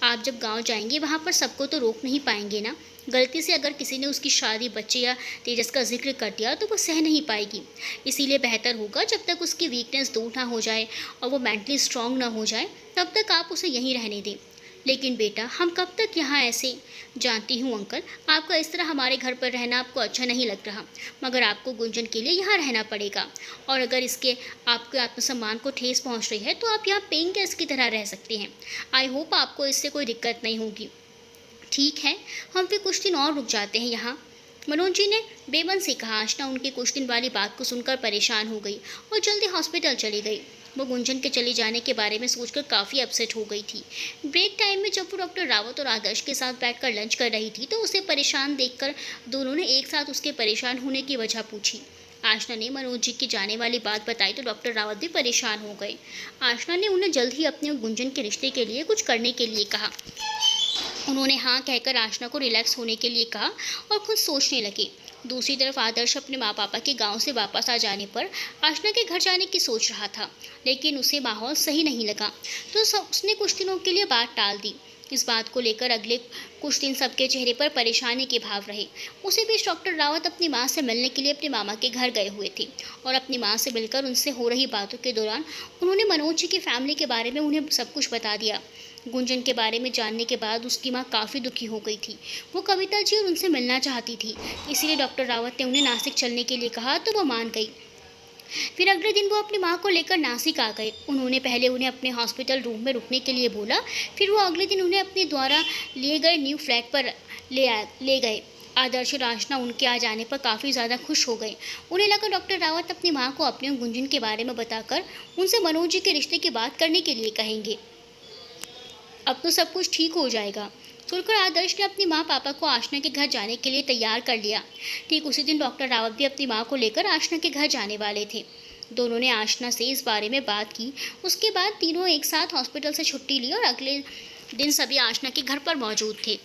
आप जब गाँव जाएंगे वहाँ पर सबको तो रोक नहीं पाएंगे ना। गलती से अगर किसी ने उसकी शादी, बच्चे या तेजस का जिक्र कर दिया तो वो सह नहीं पाएगी। इसीलिए बेहतर होगा जब तक उसकी वीकनेस दूर ना हो जाए और वो मेंटली स्ट्रांग ना हो जाए तब तक आप उसे यहीं रहने दें। लेकिन बेटा, हम कब तक यहाँ ऐसे? जानती हूँ अंकल, आपका इस तरह हमारे घर पर रहना आपको अच्छा नहीं लग रहा, मगर आपको गुंजन के लिए यहाँ रहना पड़ेगा और अगर इसके आपके आत्मसम्मान को ठेस पहुँच रही है तो आप यहाँ पेइंग गेस्ट की तरह रह सकते हैं। आई होप आपको इससे कोई दिक्कत नहीं होगी। ठीक है, हम फिर कुछ दिन और रुक जाते हैं यहाँ, मनोज जी ने बेमन से कहा। आशना उनकी कुछ दिन वाली बात को सुनकर परेशान हो गई और जल्दी हॉस्पिटल चली गई। वो गुंजन के चले जाने के बारे में सोचकर काफ़ी अपसेट हो गई थी। ब्रेक टाइम में जब वो डॉक्टर रावत और आदर्श के साथ बैठकर लंच कर रही थी तो उसे परेशान देखकर दोनों ने एक साथ उसके परेशान होने की वजह पूछी। आशना ने मनोज जी की जाने वाली बात बताई तो डॉक्टर रावत भी परेशान हो गए। आशना ने उन्हें जल्द ही अपने गुंजन के रिश्ते के लिए कुछ करने के लिए कहा। उन्होंने हाँ कहकर आशना को रिलैक्स होने के लिए कहा और खुद सोचने लगे। दूसरी तरफ आदर्श अपने माँ पापा के गांव से वापस आ जाने पर आशना के घर जाने की सोच रहा था, लेकिन उसे माहौल सही नहीं लगा, तो उसने कुछ दिनों के लिए बात टाल दी। इस बात को लेकर अगले कुछ दिन सबके चेहरे पर परेशानी के भाव रहे। उसी बीच डॉक्टर रावत अपनी माँ से मिलने के लिए अपने मामा के घर गए हुए थे और अपनी माँ से मिलकर उनसे हो रही बातों के दौरान उन्होंने मनोज जी की फैमिली के बारे में उन्हें सब कुछ बता दिया। गुंजन के बारे में जानने के बाद उसकी माँ काफ़ी दुखी हो गई थी। वो कविता जी और उनसे मिलना चाहती थी, इसीलिए डॉक्टर रावत ने उन्हें नासिक चलने के लिए कहा तो वो मान गई। फिर अगले दिन वो अपनी माँ को लेकर नासिक आ गए। उन्होंने पहले उन्हें अपने हॉस्पिटल रूम में रुकने के लिए बोला, फिर वो अगले दिन उन्हें अपने द्वारा लिए गए न्यू फ्लैट पर ले गए। आदर्श और आशना उनके आ जाने पर काफ़ी ज़्यादा खुश हो गए। उन्हें लगा डॉक्टर रावत अपनी माँ को अपने गुंजन के बारे में बताकर उनसे मनोज जी के रिश्ते की बात करने के लिए कहेंगे। अब तो सब कुछ ठीक हो जाएगा। सुनकर आदर्श ने अपनी माँ पापा को आशना के घर जाने के लिए तैयार कर लिया। ठीक उसी दिन डॉक्टर रावत भी अपनी माँ को लेकर आशना के घर जाने वाले थे। दोनों ने आशना से इस बारे में बात की। उसके बाद तीनों एक साथ हॉस्पिटल से छुट्टी ली और अगले दिन सभी आशना के घर पर मौजूद थे।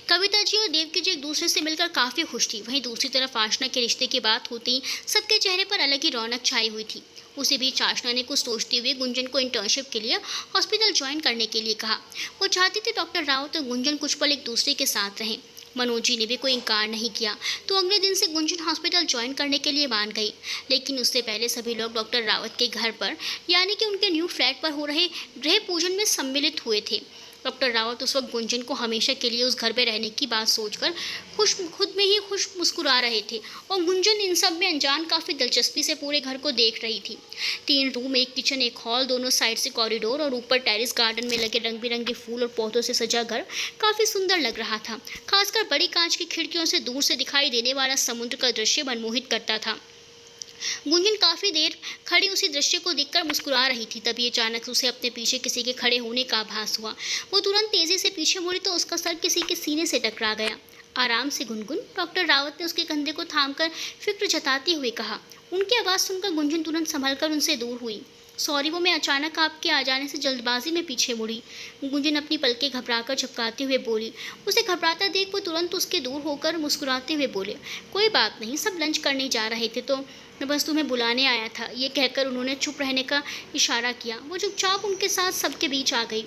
कविता जी और देवकी जी एक दूसरे से मिलकर काफ़ी खुश थी। वहीं दूसरी तरफ आशना के रिश्ते की बात होते ही सबके चेहरे पर अलग ही रौनक छाई हुई थी। उसी बीच आशना ने कुछ सोचते हुए गुंजन को इंटर्नशिप के लिए हॉस्पिटल ज्वाइन करने के लिए कहा। वो चाहती थी डॉक्टर रावत और गुंजन कुछ पल एक दूसरे के साथ रहें। मनोज जी ने भी कोई इनकार नहीं किया, तो अगले दिन से गुंजन हॉस्पिटल ज्वाइन करने के लिए मान गई। लेकिन उससे पहले सभी लोग डॉक्टर रावत के घर पर यानी कि उनके न्यू फ्लैट पर हो रहे गृह पूजन में सम्मिलित हुए थे। डॉक्टर रावत उस वक्त गुंजन को हमेशा के लिए उस घर में रहने की बात सोचकर खुद में ही खुश मुस्कुरा रहे थे और गुंजन इन सब में अनजान काफ़ी दिलचस्पी से पूरे घर को देख रही थी। 3 रूम, एक किचन, एक हॉल, दोनों साइड से कॉरिडोर और ऊपर टेरेस गार्डन में लगे रंग बिरंगे फूल और पौधों से सजा घर काफ़ी सुंदर लग रहा था। खासकर बड़ी कांच की खिड़कियों से दूर से दिखाई देने वाला समुद्र का दृश्य मनमोहित करता था। गुंजन काफ़ी देर खड़ी उसी दृश्य को देखकर मुस्कुरा रही थी। तभी अचानक उसे अपने पीछे किसी के खड़े होने का आभास हुआ। वो तुरंत तेजी से पीछे मुड़ी तो उसका सर किसी के सीने से टकरा गया। आराम से गुनगुन, डॉक्टर रावत ने उसके कंधे को थामकर फिक्र जताते हुए कहा। उनकी आवाज़ सुनकर गुंजन तुरंत संभलकर उनसे दूर हुई। सॉरी, वो मैं अचानक आपके आ जाने से जल्दबाजी में पीछे मुड़ी, गुंजन अपनी पलकें घबराकर झपकाते हुए बोली। उसे घबराता देख वो तुरंत उसके दूर होकर मुस्कुराते हुए बोले, कोई बात नहीं, सब लंच करने जा रहे थे तो मैं बस तुम्हें बुलाने आया था। ये कहकर उन्होंने चुप रहने का इशारा किया। वो चुपचाप उनके साथ सबके बीच आ गई।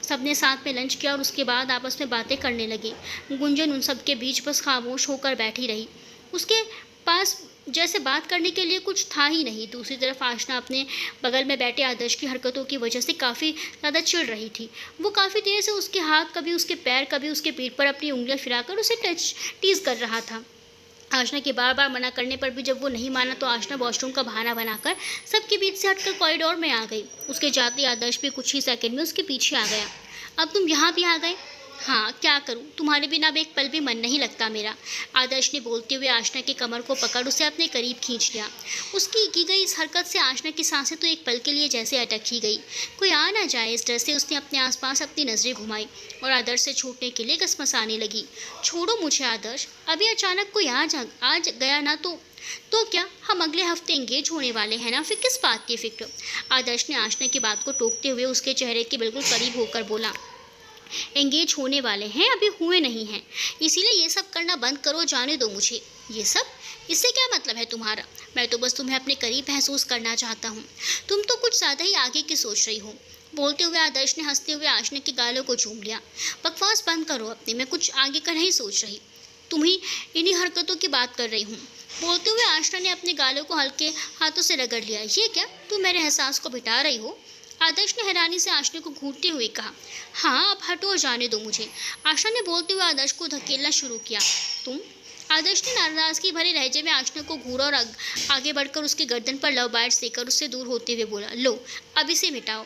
सबने साथ में लंच किया और उसके बाद आपस में बातें करने लगी। गुंजन उन सबके बीच बस खामोश होकर बैठी रही। उसके पास जैसे बात करने के लिए कुछ था ही नहीं। दूसरी तरफ आशना अपने बगल में बैठे आदर्श की हरकतों की वजह से काफ़ी ज़्यादा चिढ़ रही थी। वो काफ़ी देर से उसके हाथ, कभी उसके पैर, कभी उसके पीठ पर अपनी उंगलियां फिराकर उसे टीज कर रहा था। आशना के बार बार मना करने पर भी जब वो नहीं माना तो आशना वॉशरूम का बहाना बनाकर सबके बीच से हटकर कॉरिडोर में आ गई। उसके जाते आदर्श भी कुछ ही सेकंड में उसके पीछे आ गया। अब तुम यहाँ भी आ गए? हाँ, क्या करूँ, तुम्हारे बिना अब एक पल भी मन नहीं लगता मेरा, आदर्श ने बोलते हुए आशना की कमर को पकड़ उसे अपने करीब खींच लिया। उसकी की गई इस हरकत से आशना की सांसें तो एक पल के लिए जैसे अटक ही गई। कोई आ ना जाए, इस डर से उसने अपने आसपास अपनी नज़रें घुमाई और आदर्श से छूटने के लिए कसमसाने लगी। छोड़ो मुझे आदर्श, अभी अचानक कोई आ गया ना तो क्या, हम अगले हफ्ते एंगेज होने वाले हैं ना, फिर किस बात की फिक्र। आदर्श ने आशना की बात को टोकते हुए उसके चेहरे के बिल्कुल करीब होकर बोला। एंगेज होने वाले हैं, अभी हुए नहीं हैं, इसीलिए ये सब करना बंद करो, जाने दो मुझे। ये सब, इससे क्या मतलब है तुम्हारा? मैं तो बस तुम्हें अपने करीब महसूस करना चाहता हूँ, तुम तो कुछ ज़्यादा ही आगे की सोच रही हो। बोलते हुए आदर्श ने हंसते हुए आशना के गालों को चूम लिया। बकवास बंद करो अपनी, मैं कुछ आगे का नहीं सोच रही, तुम्ही इन्हीं हरकतों की बात कर रही हूँ। बोलते हुए आशना ने अपने गालों को हल्के हाथों से रगड़ लिया। ये क्या, तुम मेरे एहसास को बिठा रही हो? आदर्श ने हैरानी से आशना को घूरते हुए कहा। हाँ, अब हटो और जाने दो मुझे, आशना ने बोलते हुए आदर्श को धकेलना शुरू किया। तुम? आदर्श ने नाराजगी भरे लहजे में आशना को घूरा और आगे बढ़कर उसके गर्दन पर लव बाइट्स देकर उससे दूर होते हुए बोला, लो अब इसे मिटाओ,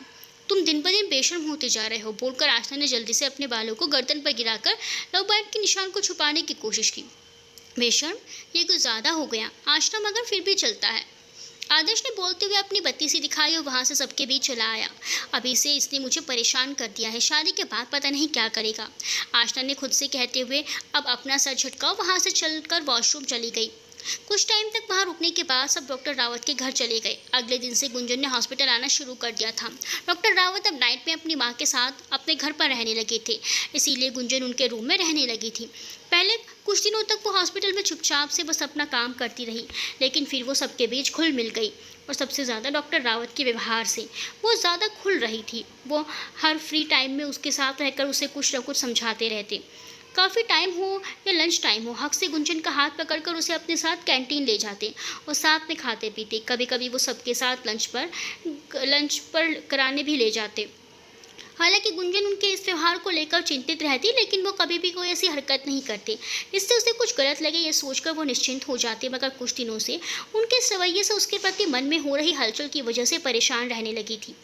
तुम दिन ब दिन बेशर्म होते जा रहे हो। बोलकर आशना ने जल्दी से अपने बालों को गर्दन पर गिराकर लव बाइट के निशान को छुपाने की कोशिश की। बेशर्म, ये कुछ ज़्यादा हो गया आशना, मगर फिर भी चलता है, आदर्श ने बोलते हुए अपनी बत्ती सी दिखाई और वहाँ से सबके बीच चला आया। अभी से इसने मुझे परेशान कर दिया है, शादी के बाद पता नहीं क्या करेगा, आशना ने खुद से कहते हुए अब अपना सर झटका वहाँ से चलकर वॉशरूम चली गई। कुछ टाइम तक वहाँ रुकने के बाद सब डॉक्टर रावत के घर चले गए। अगले दिन से गुंजन ने हॉस्पिटल आना शुरू कर दिया था। डॉक्टर रावत अब नाइट में अपनी माँ के साथ अपने घर पर रहने लगे थे, इसीलिए गुंजन उनके रूम में रहने लगी थी। पहले कुछ दिनों तक वो हॉस्पिटल में चुपचाप से बस अपना काम करती रही, लेकिन फिर वो सबके बीच घुल मिल गई। और सबसे ज़्यादा डॉक्टर रावत के व्यवहार से वो ज़्यादा खुल रही थी। वो हर फ्री टाइम में उसके साथ रहकर उसे कुछ न कुछ समझाते रहते। काफ़ी टाइम हो या लंच टाइम हो, हक से गुंजन का हाथ पकड़कर उसे अपने साथ कैंटीन ले जाते और साथ में खाते पीते। कभी कभी वो सबके साथ लंच पर कराने भी ले जाते। हालांकि गुंजन उनके इस व्यवहार को लेकर चिंतित रहती, लेकिन वो कभी भी कोई ऐसी हरकत नहीं करते जिससे उसे कुछ गलत लगे। ये सोचकर वो निश्चिंत हो जाती। मगर कुछ दिनों से उनके इस रवैये से उसके प्रति मन में हो रही हलचल की वजह से परेशान रहने लगी थी।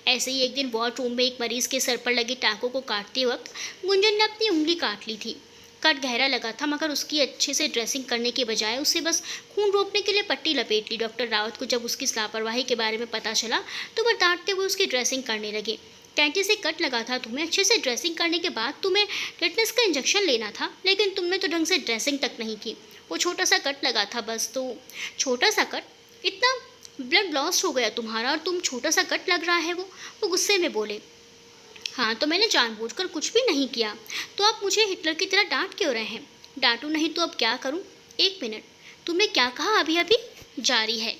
ऐसे ही एक दिन वार्ड रूम में एक मरीज के सर पर लगे टाँकों को काटते वक्त गुंजन ने अपनी उंगली काट ली थी। कट गहरा लगा था, मगर उसकी अच्छे से ड्रेसिंग करने के बजाय उसे बस खून रोकने के लिए पट्टी लपेट ली। डॉक्टर रावत को जब उसकी लापरवाही के बारे में पता चला तो वह डांटते हुए उसकी ड्रेसिंग करने लगे। कैंची से कट लगा था तुम्हें, अच्छे से ड्रेसिंग करने के बाद तुम्हें टेटनस का इंजेक्शन लेना था, लेकिन तुमने तो ढंग से ड्रेसिंग तक नहीं की। वो छोटा सा कट लगा था बस, तो छोटा सा कट, इतना ब्लड लॉस हो गया तुम्हारा और तुम छोटा सा कट लग रहा है। वो गुस्से में बोले। हाँ, तो मैंने जानबूझकर कुछ भी नहीं किया, तो आप मुझे हिटलर की तरह डांट क्यों रहे हैं? डांटू नहीं तो अब क्या करूँ? एक मिनट, तुमने क्या कहा? अभी अभी जारी है।